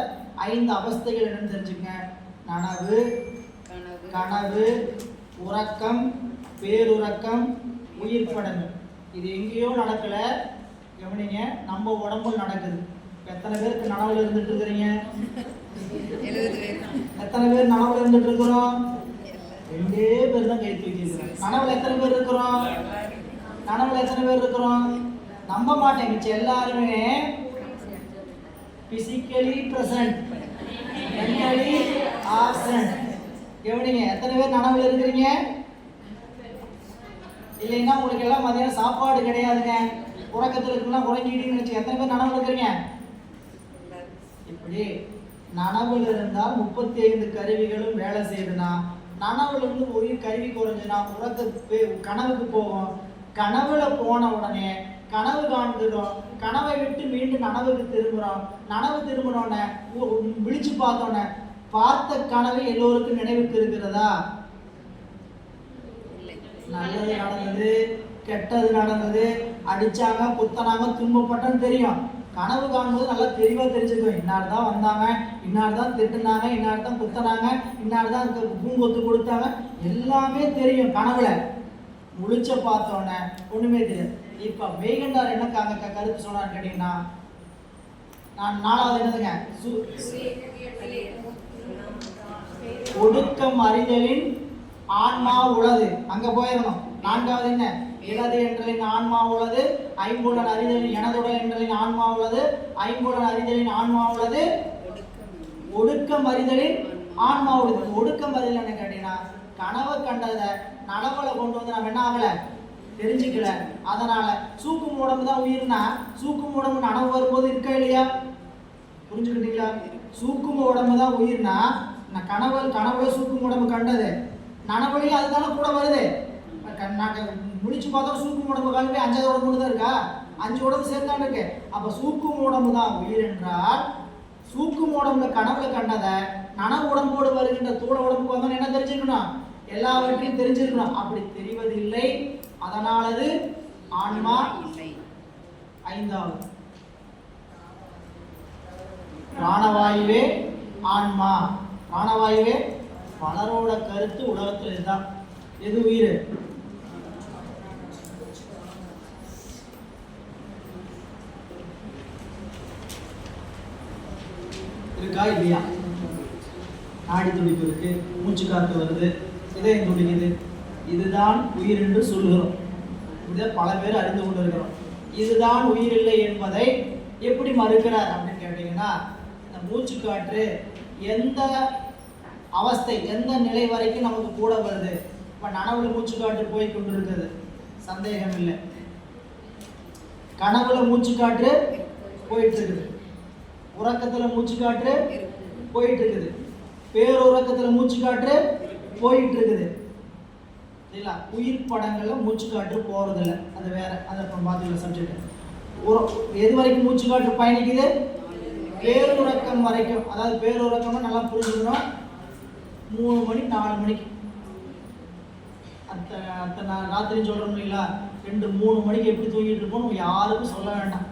5 அவஸ்தைகள் என்னன்னு தெரிஞ்சுங்க. நனவு, கனவு, உறக்கம், பேருறக்கம், உயிர் படங்கள். இது எங்கேயோ நடக்கல, கவனிங்க. நம்ம உடம்புல நடக்குது. எத்தனை பேருக்கு நனவுல இருந்துட்டு இருக்கிறீங்க? 70 பேர். எத்தனை பேர் நனவுல இருந்துட்டு இருக்கிறோம்? 2 பேர் தான் கை தூக்கி இருக்கிறோம். நனவுல எத்தனை பேர் இருக்கிறோம்? நனவுல எத்தனை பேர் இருக்கிறோம்? நம்ப மாட்டேன். மிச்சம் எல்லாருமே பிசிக்கலி பிரசன்ட், மென்டலி ஆப்சன்ட். கவனிங்க, எத்தனை பேர் நனவுல இருக்கிறீங்க? இல்லைன்னா உங்களுக்கு எல்லாம் மதியானம் சாப்பாடு கிடையாதுங்க. உறக்கத்தில் இருக்கலாம், உறங்கிட்டீங்கன்னு நினைச்சு எத்தனை பேர் நனவுல இருக்கிறீங்க? இப்படி நனவுல இருந்தால் 35 கருவிகளும் வேலை செய்யுதுன்னா, நனவுல இருந்து ஒரு கருவி குறைஞ்சுன்னா கனவுக்கு போகும். கனவுல போன உடனே கனவு காண்கிறோம். கனவை விட்டு மீண்டும் நனவுக்கு திரும்புறோம். நனவு திரும்பினோடனே விழிச்சு பார்த்தோன்னே பார்த்த கனவு எல்லோருக்கும் நினைவுக்கு இருக்கிறதா? நல்லது நடந்தது, கெட்டது நடந்தது, அடிச்சாங்க, குத்தனாங்க, துன்பப்பட்டன்னு தெரியும். கனவு காணும்போது நல்லா தெளிவா தெரிஞ்சுக்கும். இன்னார் தான் வந்தாங்க, இன்னார் தான் திட்டுனாங்க, இன்னார் தான் குத்தனாங்க, இன்னார் தான் பூங்கொத்து கொடுத்தாங்க, எல்லாமே தெரியும் கனவுல. முழிச்ச பார்த்தோன்னே ஒண்ணுமே தெரியாது. இப்ப மெய்கண்டார் என்ன கருத்து சொன்னான்னு கேட்டீங்கன்னா, நான் 4வது என்னதுங்க? ஒடுக்கம் அறிதலின் ஆன்மா உளது. அங்க போயிடணும். நான்காவது என்ன? இலது என்றலின் ஆன்மா உள்ளது, ஐம்புலன் அறிதலின் எனதுடல் என்றலின் ஆன்மா உள்ளது, ஐம்புலன் அறிதலின் ஆன்மா உள்ளது, ஒடுக்கம் அறிதலின் ஆன்மா உள்ளது. ஒடுக்கம் அறிதல் என்ன கேட்டீங்கன்னா, கனவு கண்டதை நனவுல கொண்டு வந்து நம்ம என்ன ஆகல, தெரிஞ்சுக்கல. அதனால சூக்கும் உடம்பு தான் உயிர்னா, சூக்கும் உடம்பு நனவு வரும்போது இருக்கா இல்லையா? புரிஞ்சுக்கிட்டீங்களா? சூக்கும் உடம்பு தான் உயிர்னா, கனவுல சூக்கும் உடம்பு கண்டது, நனவுலையும் அதுதானே கூட வருது. முடிச்சு பார்த்தா சூக்கும் உடம்பு கல்வி 5வது உடம்பு தான் இருக்கா? 5 உடம்பு சேர்ந்தான் இருக்கு. அப்ப சூக்கும் உடம்பு தான் உயிர் என்றால், சூக்கும் உடம்புல கனவுல கண்டதை நனவு உடம்போடு வருகின்ற தூள உடம்புக்கு வந்தோன்னு என்ன தெரிஞ்சிருக்கணும்? எல்லாவற்றையும் தெரிஞ்சிருக்கணும். அப்படி தெரிவதில்லை. அதனாலது ஆன்மா இல்லை. 5வது பிராணவாயுவே ஆன்மா. பிராணவாயுவே பலரோட கருத்து உலகத்தில் இதுதான். எது உயிர்? இருக்கா இல்லையா? நாடி துடிப்பு இருக்கு, மூச்சு காத்து வருது, இதயம் துடிக்குது, இதுதான் உயிர் என்று சொல்லுகிறோம். இதை பல பேர் அறிந்து கொண்டிருக்கிறோம். இதுதான் உயிர் இல்லை என்பதை எப்படி மறுக்கிறார் அப்படின்னு கேட்டீங்கன்னா, இந்த மூச்சு காற்று எந்த அவஸ்தை, எந்த நிலை வரைக்கும் நமக்கு கூட வருது. இப்ப நனவுல மூச்சு காற்று போய் கொண்டிருக்கிறது, சந்தேகம் இல்லை. கனவுல மூச்சு காற்று போயிட்டு இருக்குது, உறக்கத்துல மூச்சு காற்று போயிட்டு இருக்குது, பேருறக்கத்துல மூச்சு காற்று போயிட்டு இருக்குது. இல்ல உயிர் படங்கள்ல மூச்சு காற்று போறதில்லை, அது வேற. அதை பார்த்துக்கலாம் சப்ஜெக்ட். எது வரைக்கும் மூச்சு காற்று பயணிக்குது? பேருறக்கம் வரைக்கும். அதாவது பேருறக்கம் நல்லா புரிஞ்சுக்கணும். 3 மணி 4 மணிக்கு அத்தனை ராத்திரி சொல்றோம் இல்லைங்களா? 2-3 மணிக்கு எப்படி தூங்கிட்டு இருப்போம் யாருக்கும் சொல்ல வேண்டாம்.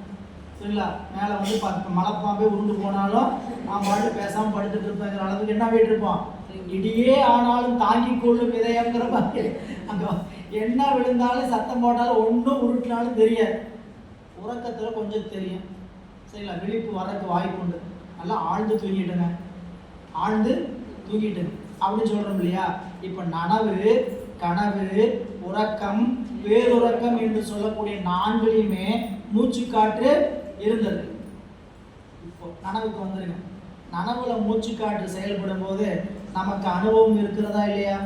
சரிங்களா? மேலே வந்து மலைப்பாம்பே உருண்டு போனாலும் நான் பாட்டு பேசாமல் படுத்துட்டு இருப்பேங்கிற அளவுக்கு என்ன போயிட்டு இருப்போம். இடியே ஆனாலும் தாங்கி கொள்ளும் இதயங்கிற மாதிரி அங்கே என்ன விழுந்தாலும் சத்தம் போட்டாலும் ஒன்றும் உருட்டினாலும் தெரியாது. உறக்கத்தில் கொஞ்சம் தெரியும். சரிங்களா? விழிப்பு வர்றதுக்கு வாய்ப்பு உண்டு. நல்லா ஆழ்ந்து தூங்கிட்டுங்க, ஆழ்ந்து தூங்கிட்டுங்க அப்படின்னு சொல்கிறோம் இல்லையா? இப்போ நனவு, கனவு, உறக்கம், பேருறக்கம் என்று சொல்லக்கூடிய 4லையுமே மூச்சு காற்று இருந்தது. இப்போ நனவுக்கு வந்துருங்க. நனவுல மூச்சு காற்று செயல்படும் போது நமக்கு அனுபவம் இருக்கிறதா இல்லையா?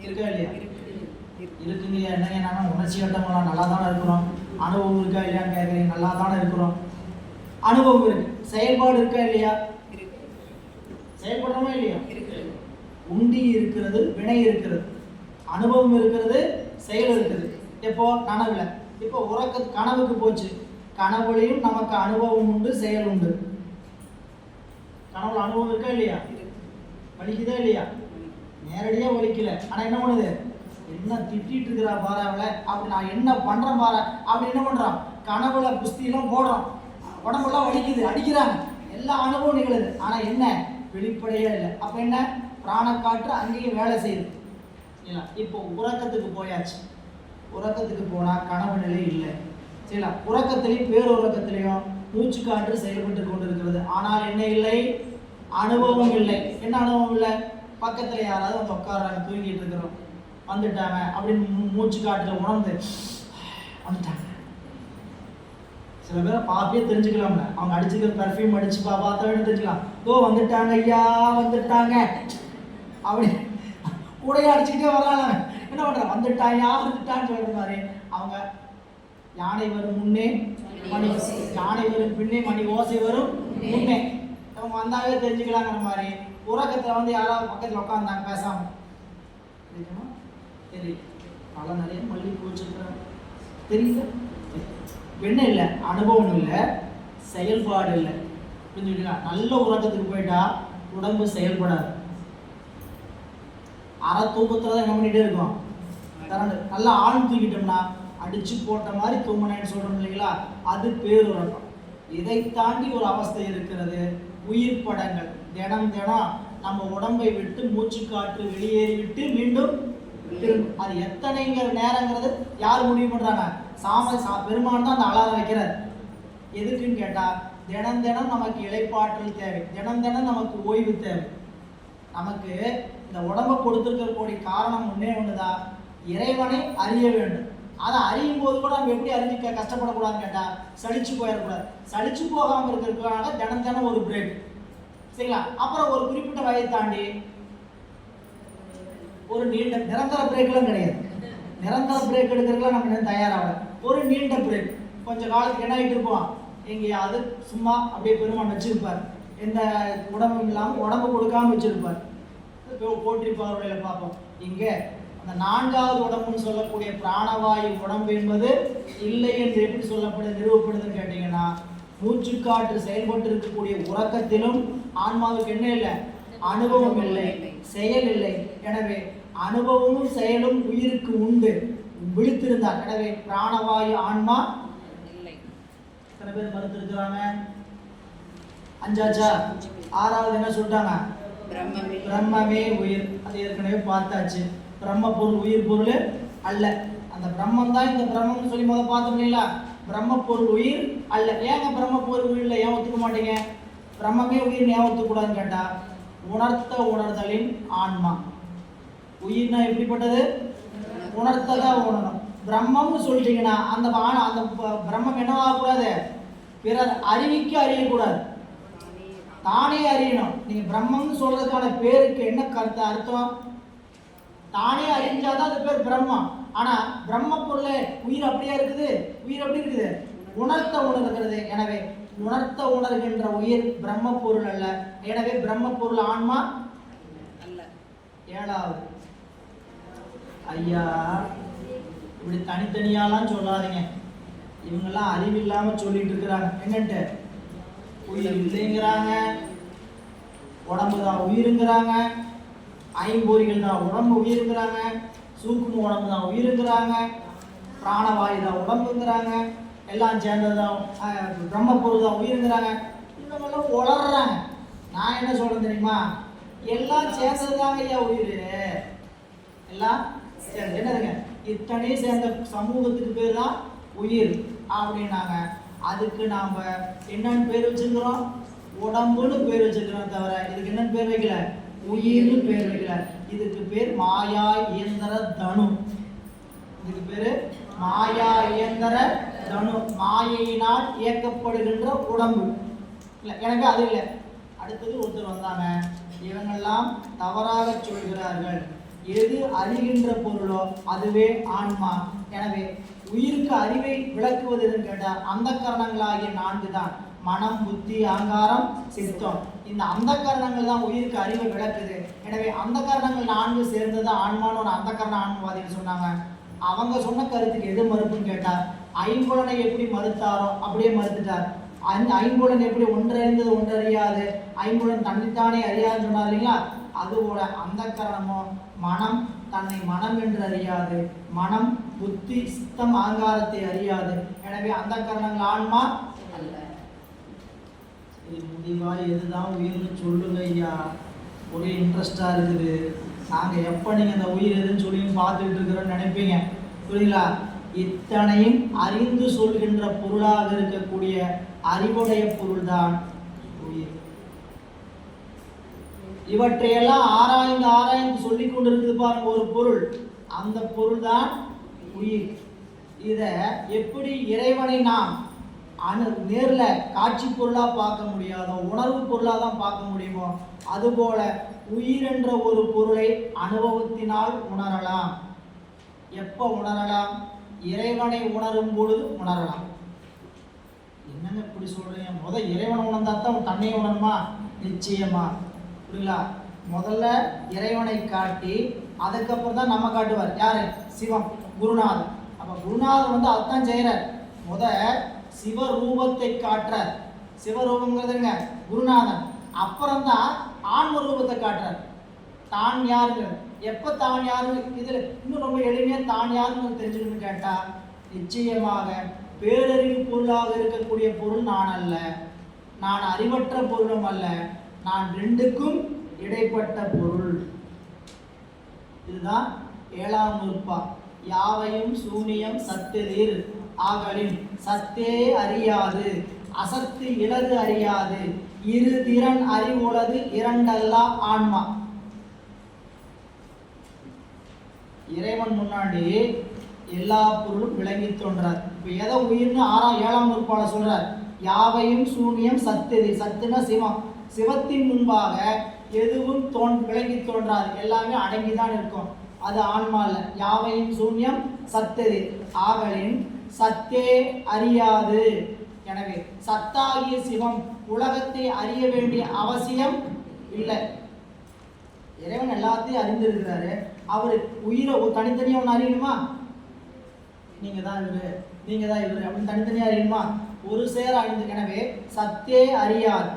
இருக்கா இல்லையா? இருக்குங்க. என்னங்க நாம உணர்ச்சி கட்டமெல்லாம் நல்லா தானே இருக்கிறோம். அனுபவம் இருக்கா இல்லையான்னு கேட்குறீங்க. நல்லா தானே இருக்கிறோம், அனுபவம் இருக்கு. செயல்பாடு இருக்கா இல்லையா? செயல்படுறோமா இல்லையா? உண்டி இருக்கிறது, வினை இருக்கிறது, அனுபவம் இருக்கிறது, செயல் இருக்குது. எப்போ? நனவுல. இப்போ கனவுக்கு போச்சு. கனவுலையும் நமக்கு அனுபவம் உண்டு, செயல் உண்டு. கனவுல அனுபவம் இருக்கா இல்லையா? வலிக்குதா இல்லையா? நேரடியா வலிக்கல, ஆனா என்ன பண்ணுது? என்ன திட்டிட்டு இருக்கிறா பாரு அவளை, அப்படி நான் என்ன பண்றேன் பாரு அப்படி என்ன பண்றான்? கனவுல குஸ்தியெல்லாம் போடுறோம், உடம்பெல்லாம் வலிக்குது, அடிக்கிறாங்க, எல்லா அனுபவம் நிகழுது. ஆனா என்ன? வெளிப்படையா இல்லை. அப்ப என்ன? பிராணக்காற்று அங்கேயும் வேலை செய்யுது. இல்லை. இப்போ உறக்கத்துக்கு போயாச்சு. உறக்கத்துக்கு போனா கனவு நிலை இல்லை. சரிங்களா? உறக்கத்திலையும் பேருறக்கத்திலையும் மூச்சு காற்று செயல்பட்டு கொண்டு இருக்கிறது. ஆனால் என்ன இல்லை? அனுபவம் இல்லை. என்ன அனுபவம் இல்லை? பக்கத்துல யாராவது வந்து உட்கார்றாங்க, தூங்கிட்டு இருக்கிறோம், வந்துட்டாங்க அப்படின்னு மூச்சு காற்றுல உணர்ந்து வந்துட்டாங்க. சில பேரை பார்ப்பே தெரிஞ்சுக்கலாம்ல, அவங்க அடிச்சுக்கிற பர்ஃப்யூம் அடிச்சு பார்த்தா தெரிஞ்சுக்கலாம். ஓ வந்துட்டாங்க ஐயா, வந்துட்டாங்க அப்படி கூடையே அடிச்சுக்கிட்டே வர்றாங்க. என்ன பண்ற? வந்துட்டாயா, வந்துட்டான்னு சொல்ற மாதிரி. அவங்க யானை வரும் முன்னே மணி, யானை வரும் பின்னே மணி ஓசை வரும் முன்னே, அவங்க வந்தாவே தெரிஞ்சுக்கலாங்கிற மாதிரி. உறக்கத்துல வந்து யாராவது பக்கத்துல உட்காந்தாங்க பேசாம, தெரியுமா? தெரியல. பல நிறைய மல்லிகைப்பூ வச்சிருக்காங்க, தெரியல. என்ன இல்லை? அனுபவம் இல்லை, செயல்பாடு இல்லை. புரிஞ்சுக்கிட்டீங்களா? நல்ல உறக்கத்துக்கு போயிட்டா உடம்பு செயல்படாது. அரை தூக்கத்துல தான் என்ன பண்ணிட்டே இருக்கும், நல்லா ஆழ்ந்து தூக்கிட்டோம்னா அடிச்சு போட்ட மாதிரி தூங்கினேன்னு சொல்றோம் இல்லைங்களா? அது பேருறக்கம். இதை தாண்டி ஒரு அவஸ்தை இருக்கிறது, உயிர் படங்கள். தினம் நம்ம உடம்பை விட்டு மூச்சு காற்று வெளியேறி விட்டு மீண்டும் அது எத்தனைங்கிற நேரங்கிறது யார் முடிவு பண்றாங்க? பெருமான் தான் அந்த அலாரம் வைக்கிறார். எதுக்குன்னு கேட்டா, தினம் நமக்கு இளைப்பாற்றல் தேவை, தினம் நமக்கு ஓய்வு தேவை. நமக்கு இந்த உடம்பை கொடுத்துருக்கக்கூடிய காரணம் ஒன்றே ஒண்ணுதான், இறைவனை அறிய வேண்டும். அதை அறியும் போது கூட நம்ம எப்படி அறிஞ்சிக்க கஷ்டப்படக்கூடாதுன்னு கேட்டா சலிச்சு போயிடக்கூடாது. சலிச்சு போகாமல் இருக்கிறதுக்காக தினம் தினம் ஒரு பிரேக், சரிங்களா? அப்புறம் ஒரு குறிப்பிட்ட வயதை தாண்டி ஒரு நீண்ட நிரந்தர பிரேக்லாம் கிடையாது. நிரந்தர பிரேக் எடுக்கிறதுலாம் நம்ம தயாராகல. ஒரு நீண்ட பிரேக், கொஞ்சம் காலத்துக்கு என்ன ஆகிட்டு இருப்போம், எங்கேயாவது சும்மா அப்படியே பெருமான் வச்சிருப்பார், எந்த உடம்பும் இல்லாமல் உடம்பு கொடுக்காம வச்சிருப்பார். போற்றிருப்பாருடைய பார்ப்போம். இங்கே அந்த நான்காவது உடம்புன்னு சொல்லக்கூடிய பிராணவாயு உடம்பு என்பது இல்லை என்று எப்படி சொல்லப்படுது நிறுவப்படுதுன்னு கேட்டீங்கன்னா, மூச்சுக்காற்று செயல்பட்டு இருக்கக்கூடிய உறக்கத்திலும் ஆன்மாவுக்கு என்ன இல்லை, அனுபவம் இல்லை, செயல் இல்லை. எனவே அனுபவமும் செயலும் உயிருக்கு உண்டு, விழித்திருந்தார். எனவே பிராணவாயு ஆன்மா இல்லை. எத்தனை பேர் மறுத்திருக்கிறாங்க? அஞ்சாச்சா? ஆறாவது என்ன சொல்லிட்டாங்க? பிரம்மமே உயிர். அது ஏற்கனவே பார்த்தாச்சு. பிரம்ம பொருள் உயிர் பொருள் அல்ல. அந்த பிரம்மம் தான் இந்த பிரம்மம்னு சொல்லி முதல்ல பார்த்தோம் இல்லைங்களா? பிரம்ம பொருள் உயிர் அல்ல. ஏங்க பிரம்ம பொருள் உயிர் இல்லை ஏன் ஒத்துக்க மாட்டீங்க? பிரம்மமே உயிர் ஏன் ஒத்துக்கூடாதுன்னு கேட்டா, உணர்த்த உணர்தலின் ஆன்மா. உயிர்னா எப்படிப்பட்டது? உணர்த்ததான் உணரணும். பிரம்மம்னு சொல்லிட்டீங்கன்னா அந்த அந்த பிரம்மம் என்னவாகக்கூடாது, பிறர் அறிவிக்க அறியக்கூடாது, தானே அறியணும். நீங்க பிரம்மம்னு சொல்றதுக்கான பேருக்கு என்ன கருத்து அர்த்தம்? தானே அறிஞ்சாதான் அது பேர் பிரம்மம். ஆனா பிரம்ம பொருளே உயிர் அப்படியே இருக்குது. உயிர் எப்படி இருக்குது? உணர்த்த உணர்கிறது. எனவே உணர்த்த உணர்கின்ற உயிர் பிரம்ம பொருள் அல்ல. எனவே பிரம்ம பொருள் ஆன்மா அல்ல. ஏழாவது, ஐயா இப்படி தனித்தனியாலாம் சொல்லாதீங்க. இவங்கெல்லாம் அறிவில்லாம சொல்லிட்டு இருக்கிறாங்க. என்னன்ட்டு உயிர் இல்லைங்கிறாங்க, உடம்பு தான் உயிருங்கிறாங்க, ஐம்பொறிகள் தான் உடம்பு உயிருங்கிறாங்க, சூக்கும உடம்பு தான் உயிருங்கிறாங்க, பிராணவாயு தான் உடம்புங்கிறாங்க, எல்லாம் சேர்ந்ததுதான் பிரம்மப்பொருள் தான் உயிருங்கிறாங்க. இவங்கெல்லாம் உளர்றாங்க. நான் என்ன சொல்றேன் தெரியுமா? எல்லாம் சேர்ந்ததுதாங்க ஐயா உயிர். எல்லாம் சேர்ந்து என்னதுங்க, இத்தனை சேர்ந்த சமூகத்துக்கு பேர் தான் உயிர் அப்படின்னாங்க. அதுக்கு நாம் என்னன்னு பேர் வச்சுருக்கிறோம்? உடம்புன்னு பேர் வச்சுருக்கிறோம். தவிர இதுக்கு என்னன்னு பேர் வைக்கல, உயிர்னு பேர் வைக்கல. இதுக்கு பேர் மாயா இயந்திர தனு. இதுக்கு பேர் மாயா இயந்திர தனு. மாயையினால் இயக்கப்படுகின்ற உடம்பு இல்லை. எனக்கு அது இல்லை. அடுத்தது ஒருத்தர் வந்தாங்க, இவங்கெல்லாம் தவறாக சொல்கிறார்கள். எது அறிகின்ற பொருளோ அதுவே ஆன்மா. எனவே உயிருக்கு அறிவை விளக்குவது எதுன்னு கேட்டால் அந்த கரணங்களாகிய 4 தான், மனம், புத்தி, அகங்காரம், சித்தம். இந்த அந்த கரணங்கள் தான் உயிருக்கு அறிவை விளக்குது. எனவே அந்த கரணங்கள் 4 சேர்ந்தது ஆன்மான்னு ஒரு அந்த கரண ஆன்மவாதின்னு சொன்னாங்க. அவங்க சொன்ன கருத்துக்கு எது மறுப்புன்னு கேட்டார், ஐம்புலனை எப்படி மறுத்தாரோ அப்படியே மறுத்துட்டார். ஐம்புலன் எப்படி ஒன்றறிந்தது ஒன்றறியாது, ஐம்புலன் தன்னைத்தானே அறியாதுன்னு சொன்னார் இல்லைங்களா? அதுபோல அந்த கரணமோ மனம் தன்னை மனம் என்று அறியாது, மனம் புத்தி சித்தம் அகங்காரத்தை அறியாது. எனவே அந்த கரணங்கள் ஆன்மா அல்ல. இது முடிவா எதுதான் உயிர்னு சொல்லுங்க ஐயா. ஒரே இன்ட்ரெஸ்டா இருக்குது. நாங்க எப்ப நீங்க அந்த உயிர் எதுன்னு சொல்லி பார்த்துட்டு இருக்கிறோன்னு நினைப்பீங்க. புரியுங்களா? இத்தனையும் அறிந்து சொல்கின்ற பொருளாக இருக்கக்கூடிய அறிவுடைய பொருள்தான் உயிர். இவற்றையெல்லாம் ஆராய்ந்து ஆராய்ந்து சொல்லி கொண்டிருக்குது பாருங்க ஒரு பொருள். அந்த பொருள் தான் உயிர். இத எப்படி இறைவனை நாம் நேர்ல காட்சி பொருளா பார்க்க முடியாதோ, உணர்வு பொருளா தான் பார்க்க முடியுமோ, அதுபோல உயிர் என்ற ஒரு பொருளை அனுபவத்தினால் உணரலாம். எப்ப உணரலாம்? இறைவனை உணரும் பொழுது உணரலாம். என்னங்க இப்படி சொல்றீங்க? முதல் இறைவனை உணர்ந்தா தான் தன்னை உணருமா? நிச்சயமா. புரியலா? முதல்ல இறைவனை காட்டி அதுக்கப்புறம் தான் நம்ம காட்டுவார். யாரு? சிவம், குருநாதர். அப்ப குருநாதர் வந்து அதுதான் செய்யறார். முத சிவரூபத்தை காட்டுறார். சிவரூபங்கிறதுங்க குருநாதன். அப்புறம் தான் ஆன்ம ரூபத்தை காட்டுறார். தான் யாருங்க, எப்ப தான் யாருன்னு இதுல இன்னும் ரொம்ப எளிமையா தான் யாருன்னு தெரிஞ்சுக்கணும்னு கேட்டா, நிச்சயமாக பேரறிவு பொருளாக இருக்கக்கூடிய பொருள் நான் அல்ல, நான் அறிவற்ற பொருளும் அல்ல, நான் ரெண்டுக்கும் இடைப்பட்ட பொருள். இதுதான் 7ஆம் நூற்பா. யாவையும் சூனியம் சத்தெதிர் ஆகலின் சத்தே அறியாது, அசத்து இலது அறியாது, இரு திறன் அறிவுள்ளது இரண்டல்லா ஆன்மா. இறைவன் முன்னாடி எல்லா பொருளும் விளங்கி தோன்றார். இப்போ எதை உயிர்னு 7ஆம் நூற்பால சொல்றார். யாவையும் சூனியம் சத்தெதி. சத்துனா சிவம். சிவத்தின் முன்பாக எதுவும் விளங்கி தோன்றாது, எல்லாமே அடங்கிதான் இருக்கும். அது ஆன்மா இல்ல. யாவையும் சூன்யம் சத்தெதி ஆகலின் சத்தே அறியாது. எனவே சத்தாகிய சிவம் உலகத்தை அறிய வேண்டிய அவசியம் இல்லை. இறைவன் எல்லாத்தையும் அறிந்திருக்கிறாரு. அவர் உயிரை தனித்தனியா ஒன்று அறியணுமா? நீங்க தான் இவரு, நீங்க தான் இவரு அப்படின்னு தனித்தனியா அறியணுமா? ஒரு சேர அறிந்து. எனவே சத்தே அறியாது.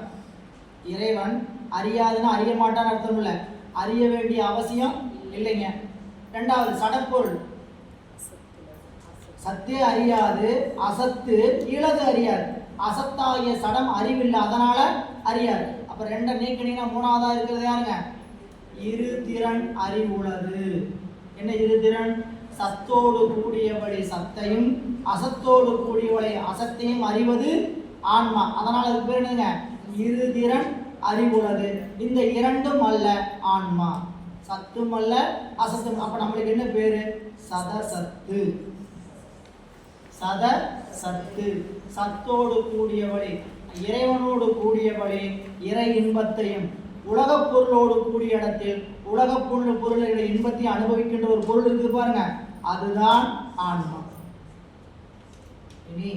இறைவன் அறியாதுன்னா அறிய மாட்டான்னு அர்த்தம் இல்லை, அறிய வேண்டிய அவசியம் இல்லைங்க. ரெண்டாவது சடப்பொருள். சத்தே அறியாது, அசத்து இழது அறியாது. அசத்தாகிய சடம் அறிவில்லை, அதனால அறியாது. அப்ப ரெண்டை நீக்கினீங்கன்னா மூணாவதா இருக்கிறது யாருங்க? இரு திறன் அறிவுள்ளது. என்ன இரு திறன்? சத்தோடு கூடியபடி சத்தையும் அசத்தோடு கூடியவளை அசத்தையும் அறிவது ஆன்மா. அதனால அதுக்கு பேர் என்னங்க? இரு திறன் அறிவுள்ளது. இந்த இரண்டும் அல்ல ஆன்மா, சத்தும் அல்ல அசத்தும். அப்ப நம்மளுக்கு என்ன பேரு? சதசத்து. சத சத்து. சத்தோடு கூடியபடி இறைவனோடு கூடியபடி இறை இன்பத்தையும் உலகப் பொருளோடு கூடிய இடத்தில் உலகப் பொருளுடைய இன்பத்தை அனுபவிக்கின்ற ஒரு பொருள் இருக்கு பாருங்க, அதுதான் ஆன்மா. இனி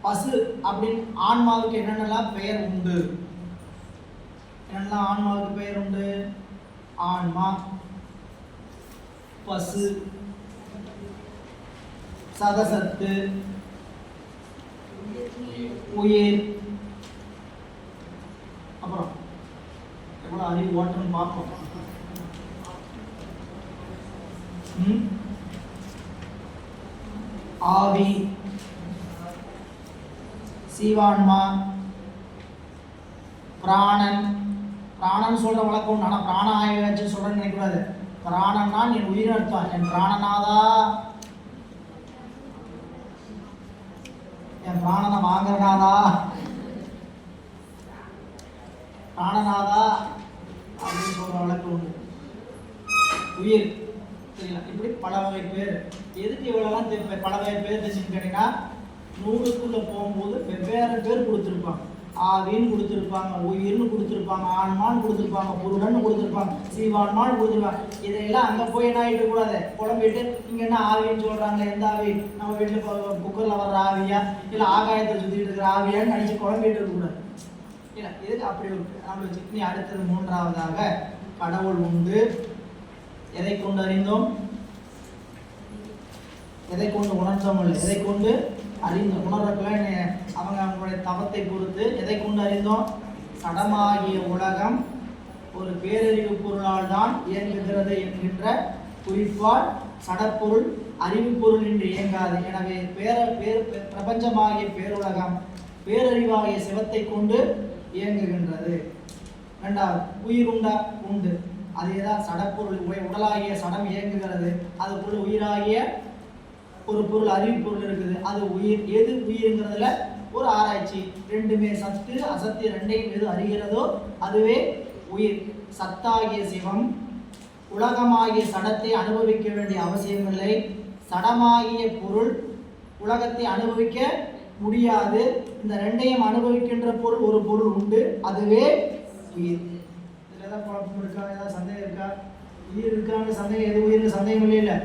பசு அப்படின்னு ஆன்மாவுக்கு என்னென்னலாம் பெயர் உண்டு? என்னெல்லாம் ஆன்மாவுக்கு பெயர் உண்டு? ஆன்மா, பசு, சதசத்து, உயிர். அப்புறம் எவ்வளவு அறிவு ஓட்டம்னு பார்ப்போம். ஆவி, சீவான்மா, பிராணன். பிராணன் சொல்ற வழக்கம். ஆனா பிராண ஆய்வாச்சு சொல்றேன்னு நினைக்கூடாது. பிராணன்னா என் உயிர் அர்த்தம். என் பிராணனாதா, என் பிராணனை வாங்குறனாதா, பிராணநாதா அப்படின்னு சொல்ற வழக்கம் உண்டு. உயிர் சரிங்களா? இப்படி பல வகை பேர். எதுக்கு இவ்வளோலாம் பல வகை பேர் தெரிஞ்சுன்னு கேட்டீங்கன்னா, நூலுக்குள்ள போகும்போது வெவ்வேறு பேர் கொடுத்துருப்பாங்க. ஆவின்னு கொடுத்துருப்பாங்க, உயிர்னு கொடுத்துருப்பாங்க, ஆன்மான்னு கொடுத்துருப்பாங்க, புருடன்னு கொடுத்துருப்பாங்க, சீவான்மான்னு கொடுத்துருப்பாங்க. இதையெல்லாம் அங்கே போய் என்ன ஆகிட்டு கூடாது, குழம்பிட்டு இங்கே என்ன ஆவின்னு சொல்கிறாங்களே, எந்த ஆவி? நம்ம வீட்டில் குக்கரில் வர்ற ஆவியா இல்லை ஆகாயத்தில் சுற்றிட்டு இருக்கிற ஆவியான்னு நினச்சி குழம்பிட்டு இருக்கக்கூடாது. இல்லை, இதுக்கு அப்படி நம்ம வச்சு. இனி அடுத்தது மூன்றாவதாக கடவுள் உண்டு. எதை கொண்டு அறிந்தோம்? எதை கொண்டு உணர்ந்தோம்? இல்லை, எதை கொண்டு அறிந்தோம். உணர்றதுக்குள்ள அவங்க அவங்களுடைய தவத்தை பொறுத்து. எதை கொண்டு அறிந்தோம்? சடமாகிய உலகம் ஒரு பேரறிவு பொருளால் தான் இயங்குகிறது என்கின்ற குறிப்பால் சடப்பொருள் அறிவு பொருள் என்று இயங்காது. எனவே பிரபஞ்சமாகிய பேருலகம் பேரறிவாகிய சிவத்தை கொண்டு இயங்குகின்றது. இரண்டாவது உயிர் உண்டா? உண்டு. அதேதான் சடப்பொருள். உடலாகிய சடம் இயங்குகிறது, அதுக்குள்ள உயிராகிய ஒரு பொருள் அறிவு பொருள் இருக்குது, அது உயிர். எது உயிருங்கிறதுல ஒரு ஆராய்ச்சி. ரெண்டுமே சத்து அசத்து ரெண்டையும் எது அறிகிறதோ அதுவே உயிர். சத்தாகிய சிவம் உலகமாகிய சடத்தை அனுபவிக்க வேண்டிய அவசியமில்லை. சடமாகிய பொருள் உலகத்தை அனுபவிக்க முடியாது. இந்த ரெண்டையும் அனுபவிக்கின்ற பொருள் ஒரு பொருள் உண்டு, அதுவே உயிர். இதுல ஏதாவது குழப்பம் இருக்கா? ஏதாவது சந்தேகம் இருக்கா? உயிர் இருக்கான்னு சந்தேகம், எது உயிர்னு சந்தேகம் இல்லை.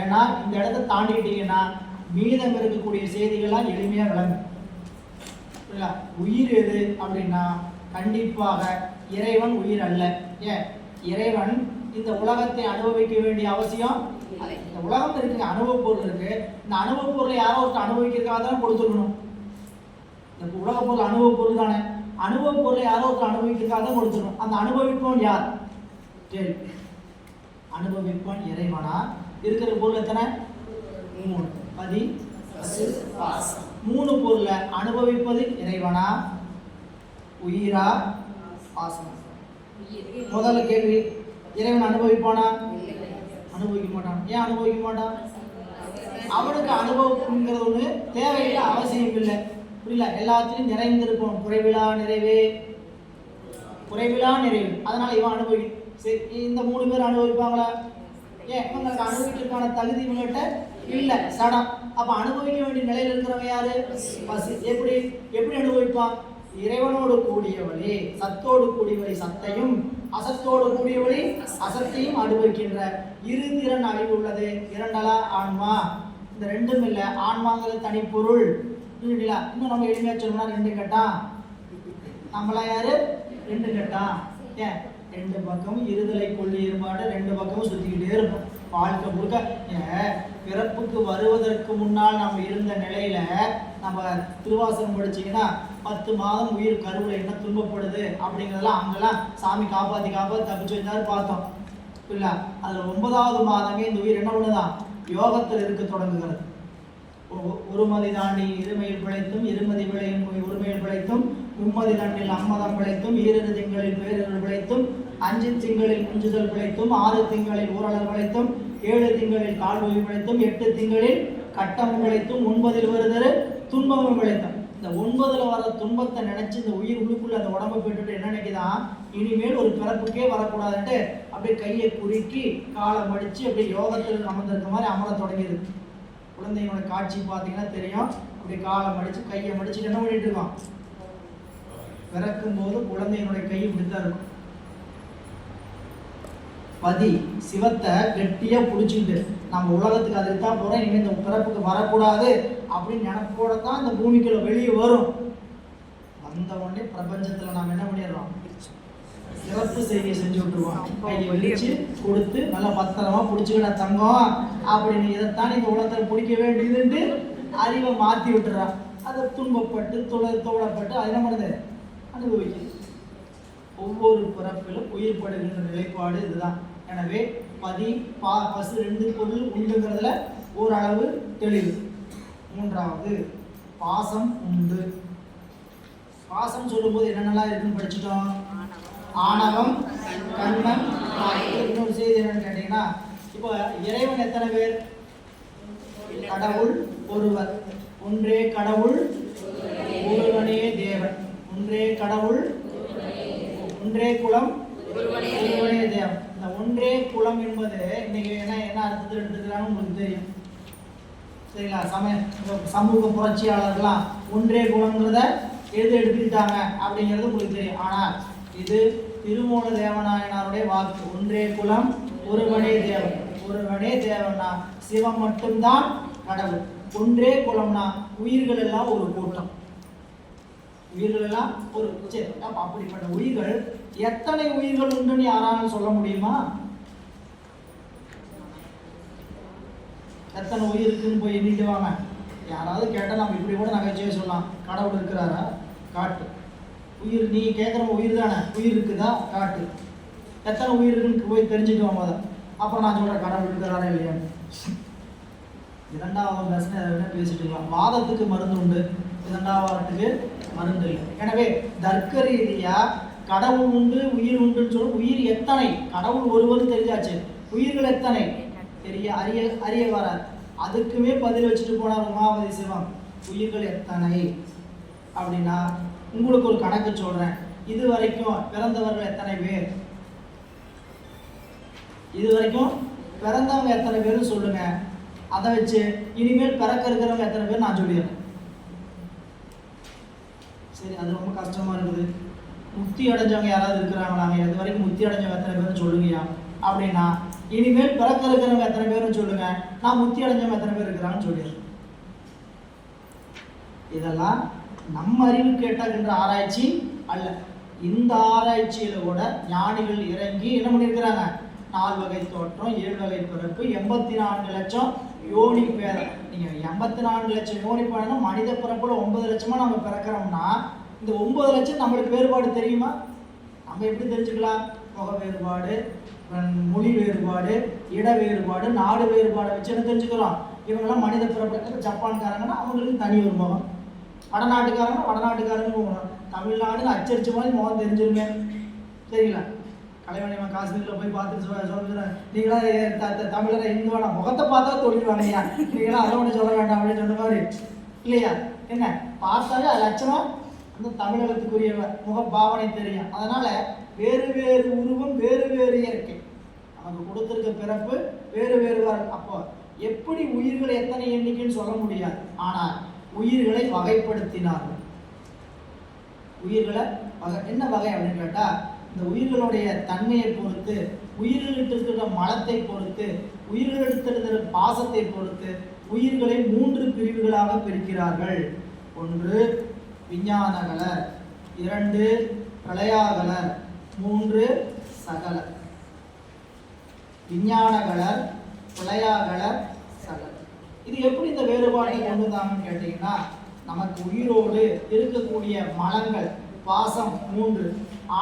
ஏன்னா இந்த இடத்த தாண்டிக்கிட்டீங்கன்னா மீதம் இருக்கக்கூடிய செய்திகள்லாம் எளிமையா விளங்கும். உயிர் எது அப்படின்னா கண்டிப்பாக இறைவன் உயிர் அல்ல. ஏன்? இறைவன் இந்த உலகத்தை அனுபவிக்க வேண்டிய அவசியம். இந்த உலகம் இருக்குங்க, அனுபவ பொருள் இருக்கு. இந்த அனுபவ பொருளை யாரோ ஒருத்தர் அனுபவிக்கிறதுக்காக தானே கொடுத்துக்கணும். இந்த உலக பொருள் அனுபவ பொருள் தானே. அனுபவ பொருளை யாரோ ஒருத்தர் அனுபவிக்கிறதுக்காக தான் கொடுத்துக்கணும். அந்த அனுபவிப்பவன் யார்? சரி, அனுபவிப்பவன் இறைவனா? இருக்கிற பொருள் எத்தனை? 3. பதி, பசு, பாசம். 3 பொருளை அனுபவிப்பது இறைவனா, உயிரா, பாசம்? முதல்ல கேள்வி, இறைவன் அனுபவிப்பானா? அனுபவிக்க மாட்டான். ஏன் அனுபவிக்க மாட்டான்? அவனுக்கு அனுபவம்ங்கிறது ஒண்ணு தேவையில்லை, அவசியம் இல்லை. புரியல? எல்லாத்திலையும் நிறைந்திருப்போம். குறைவிலா நிறைவே, குறைவிலா நிறைவு. அதனால இவன் அனுபவி. சரி, இந்த 3 பேர் அனுபவிப்பாங்களா? ஏன் இவங்களுக்கு அனுபவிக்கிறதுக்கான தகுதி இவங்ககிட்ட இல்ல, சடம். அப்ப அனுபவிக்க வேண்டிய நிலையில இருக்கிறவன் யாரு? பசி. எப்படி எப்படி அனுபவிப்பான்? இறைவனோடு கூடிய வழி, சத்தோடு கூடிய வழி சத்தையும், அசத்தோடு கூடிய வழி அசத்தையும் அனுபவிக்கின்ற இரு திறன் அறிவு உள்ளது. இரண்டலா ஆன்மா. இந்த ரெண்டும் இல்லை, ஆன்மாங்கிறது தனிப்பொருள். இன்னும் நம்ம எளிமையா சொல்லணும்னா ரெண்டு கட்டான். நம்மளா யாரு? ரெண்டு கட்டான். ஏன் ரெண்டு பக்கமும் இருதலை கொள்ளி ஏற்பாடு, ரெண்டு பக்கமும் சுத்திக்கிட்டே இருக்கும் வாழ்க்கை முழுக்க. பிறப்புக்கு வருவதற்கு முன்னால் நம்ம இருந்த நிலையில நம்ம திருவாசகம் படிச்சீங்கன்னா 10 மாதம் உயிர் கருவுல என்ன துன்பப்படுது அப்படிங்கிறதெல்லாம் அங்கெல்லாம் சாமி காப்பாத்தி தப்பிச்சு வந்தாரு பார்த்தோம் இல்ல. அதுல 9வது மாதமே இந்த உயிர் என்ன பண்ணுதான்? யோகத்தில் இருக்க தொடங்குகிறது. ஒருமதி தாண்டி இருமையில் பிழைத்தும், இருமதி விளையும் ஒருமையில் பிழைத்தும், மும்மதி தாண்டில் அம்மதம் பிழைத்தும், 2 திங்களில் பேரருள் பிழைத்தும், 5 திங்களில் குஞ்சுதல் பிழைத்தும், 6 திங்களில் ஊரலர் பிழைத்தும், 7 திங்களில் கால்வழி பிழைத்தும், 8 திங்களில் கட்டமும் பிழைத்தும், 9ல் வருதரு துன்பமும் பிழைத்தும். இந்த 9ல் வர துன்பத்தை நினைச்சு இந்த உயிர் உள்ளுக்குள்ள அந்த உடம்பை போட்டுட்டு என்ன நினைக்குதான்? இனிமேல் ஒரு பிறப்புக்கே வரக்கூடாதுன்ட்டு அப்படியே கையை குறுக்கி காலை மடிச்சு அப்படியே யோகத்தில் அமர்ந்திருக்க மாதிரி அமர தொடங்கிடுது. குழந்தைங்களோட காட்சி பார்த்தீங்கன்னா தெரியும். அப்படி காலை மடிச்சு கையை மடிச்சுட்டு என்ன பண்ணிட்டு இருக்கோம்? பிறக்கும் போது குழந்தையினுடைய கை இப்படித்தான் இருக்கும். பதி சிவத்தை கெட்டியா பிடிச்சிட்டு நம்ம உலகத்துக்கு அதுக்கு தான் போறோம், இனிமேல் இந்த பிறப்புக்கு வரக்கூடாது அப்படின்னு நினைப்போட தான் இந்த பூமிக்குள்ள வெளியே வரும். வந்த உடனே பிரபஞ்சத்துல நாம என்ன பண்ணிடுறோம்? சிறப்பு செய்தியை செஞ்சு விட்டுருவோம். கையை வெளிச்சு கொடுத்து நல்லா பத்திரமா பிடிச்சிக்கிட தங்கம் அப்படின்னு, இதைத்தான் இந்த உலகத்துல பிடிக்க வேண்டியதுன்ட்டு அறிவை மாத்தி விட்டுறான். அதை துன்பப்பட்டு தோழப்பட்டு அது என்ன பண்ணுது? அனுபவிக்குது. ஒவ்வொரு பிறப்பிலும் உயிர் படுகின்ற நிலைப்பாடு இதுதான். எனவே பதி பசு 2 பொருள் உண்டுங்கிறதுல ஓரளவு தெளிவு. 3வது பாசம் உண்டு. பாசம் சொல்லும்போது என்னென்னலாம் இருக்குன்னு படிச்சுட்டோம். ஆணவம், கண்மம். இன்னொரு செய்தி என்னன்னு கேட்டீங்கன்னா, இப்போ இறைவன் எத்தனை பேர்? கடவுள் ஒருவர். ஒன்றே கடவுள், ஒருவனே தேவன். ஒன்றே கடவுள், ஒன்றே குலம், ஒருவனே தேவன். இந்த ஒன்றே குலம் என்பது இன்னைக்கு என்ன அர்த்தத்தில் எடுத்துக்கிறான்னு உங்களுக்கு தெரியும் சரிங்களா? சமூக புரட்சியாளர்கள்லாம் ஒன்றே குலங்கிறத எடுத்துக்கிட்டாங்க அப்படிங்கிறது உங்களுக்கு தெரியும். ஆனால் இது திருமூல தேவநாயனாருடைய வாக்கு. ஒன்றே குலம், ஒருவனே தேவன். ஒருவனே தேவன்னா சிவம் மட்டும்தான் கடவுள். ஒன்றே குலம்னா உயிர்கள் எல்லாம் ஒரு கூட்டம். உயிர்கள் எல்லாம் ஒரு அப்படிப்பட்ட உயிர்கள் எத்தனை உயிர்கள் உண்டுன்னு யாராலும் சொல்ல முடியுமா? எத்தனை உயிர் இருக்குன்னு போய் எண்ணிட்டு வாங்க. யாராவது கேட்டால் நம்ம இப்படி கூட நகைச்சுவை சொல்லலாம். கடவுள் இருக்கிறாரா? காட்டு. உயிர் நீ கேட்குற உயிர் தானே, உயிர் இருக்குதா? காட்டு. எத்தனை உயிர் இருக்குன்னு போய் தெரிஞ்சுட்டு வாங்க. அப்புறம் நான் சொல்கிறேன் கடவுள் இருக்கிறாரா இல்லையான்னு. 2வது பிரச்சனை என்ன பேசிட்டு இருக்கலாம். வாதத்துக்கு மருந்து உண்டு, 2வது மருந்து இல்லை. எனவே தர்க்க ரீதியா கடவுள் உண்டு உயிர் உண்டுன்னு சொல்ல, உயிர் எத்தனை? கடவுள் ஒருவர் தெரிஞ்சாச்சு, உயிர்கள் எத்தனை தெரிய அறிய வராது. அதுக்குமே பதில் வச்சுட்டு போனார் உமாபதி சிவம். உயிர்கள் எத்தனை அப்படின்னா உங்களுக்கு ஒரு கணக்கு சொல்றேன். இது வரைக்கும் பிறந்தவர்கள் எத்தனை பேர்? இது வரைக்கும் பிறந்தவங்க எத்தனை பேர்னு சொல்லுங்க. அதை வச்சு இனிமேல் பிறக்க இருக்கிறவங்க எத்தனை பேர் நான் சொல்லிடுறேன். சரி, அது ரொம்ப கஷ்டமா இருக்குது. முக்தி அடைஞ்சவங்க யாராவது இருக்கிறாங்களாங்க? இது வரைக்கும் முக்தி அடைஞ்சவங்க எத்தனை பேர்னு சொல்லுங்கயா அப்படின்னா, இனிமேல் பிறக்க இருக்கிறவங்க எத்தனை பேர்னு சொல்லுங்க, நான் முக்தி அடைஞ்சவங்க எத்தனை பேர் இருக்கிறாங்கன்னு சொல்லிடுறேன். இதெல்லாம் நம்ம அறிவு கேட்டாகின்ற ஆராய்ச்சி அல்ல. இந்த ஆராய்ச்சியில கூட ஞானிகள் இறங்கி என்ன பண்ணியிருக்கிறாங்க? 4 வகை தோற்றம், 7 வகை பிறப்பு, 84 லட்சம் யோனி பேதம். நீங்க 84 லட்சம் யோனி பேதம்னா மனித பிறப்புல 9 லட்சமா நம்ம பிறக்கிறோம்னா, இந்த 9 லட்சம் நம்மளுக்கு வேறுபாடு தெரியுமா? நம்ம எப்படி தெரிஞ்சுக்கலாம்? முக வேறுபாடு, மொழி வேறுபாடு, இட வேறுபாடு, நாடு வேறுபாடை வச்சு என்ன தெரிஞ்சுக்கிறோம்? இவங்கெல்லாம் மனித பிறப்பு. ஜப்பான்காரங்கன்னா அவங்களுக்கு தனி ஒரு முகம், வடநாட்டுக்காரங்க வடநாட்டுக்காரங்க போகணும். தமிழ்நாடுன்னு அச்சரிச்ச மாதிரி முகம் தெரிஞ்சிருங்க. சரிங்களா? கலைவணியம்மா காஷ்மீரில் போய் பார்த்துட்டு சொல்லுறேன், நீங்களாம் தமிழரை இந்துவானா முகத்தை பார்த்தா தொழில்வாங்கய்யா, நீங்களாம் அதை ஒன்று சொல்ல வேண்டாம் அப்படின்னு சொன்ன மாதிரி இல்லையா? என்ன பார்த்தாலே அது லட்சணம் அந்த தமிழகத்துக்குரிய முக பாவனை தெரியும். அதனால வேறு வேறு உருவம், வேறு வேறு இயற்கை. நமக்கு கொடுத்துருக்க பிறப்பு வேறு வேறு அப்போ எப்படி உயிர்கள் எத்தனை எண்ணிக்கைன்னு சொல்ல முடியாது. ஆனால் உயிர்களை வகைப்படுத்தினார்கள். உயிர்களை என்ன வகை அப்படின்னு கேட்டா, இந்த உயிர்களுடைய தன்மையை பொறுத்து, உயிர்களிட்டு இருக்கிற மலத்தை பொறுத்து, உயிர்களிடத்தில் இருக்கிற பாசத்தை பொறுத்து உயிர்களை 3 பிரிவுகளாக பிரிக்கிறார்கள். 1 விஞ்ஞானகலர், 2 பிரளயாகலர், 3 சகலர். விஞ்ஞானகலர், பிரளயாகலர், சகலர். இது எப்படி இந்த வேறுபாட்டை கொண்டு வந்தாங்கன்னு கேட்டீங்கன்னா, நமக்கு உயிரோடு இருக்கக்கூடிய மலங்கள் பாசம் 3,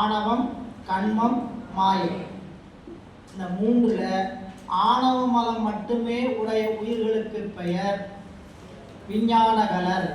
ஆணவம், கண்மம், மாயை. இந்த 3ல ஆணவ மலம் மட்டுமே உடைய உயிர்களுக்கு பெயர் விஞ்ஞானகலர்.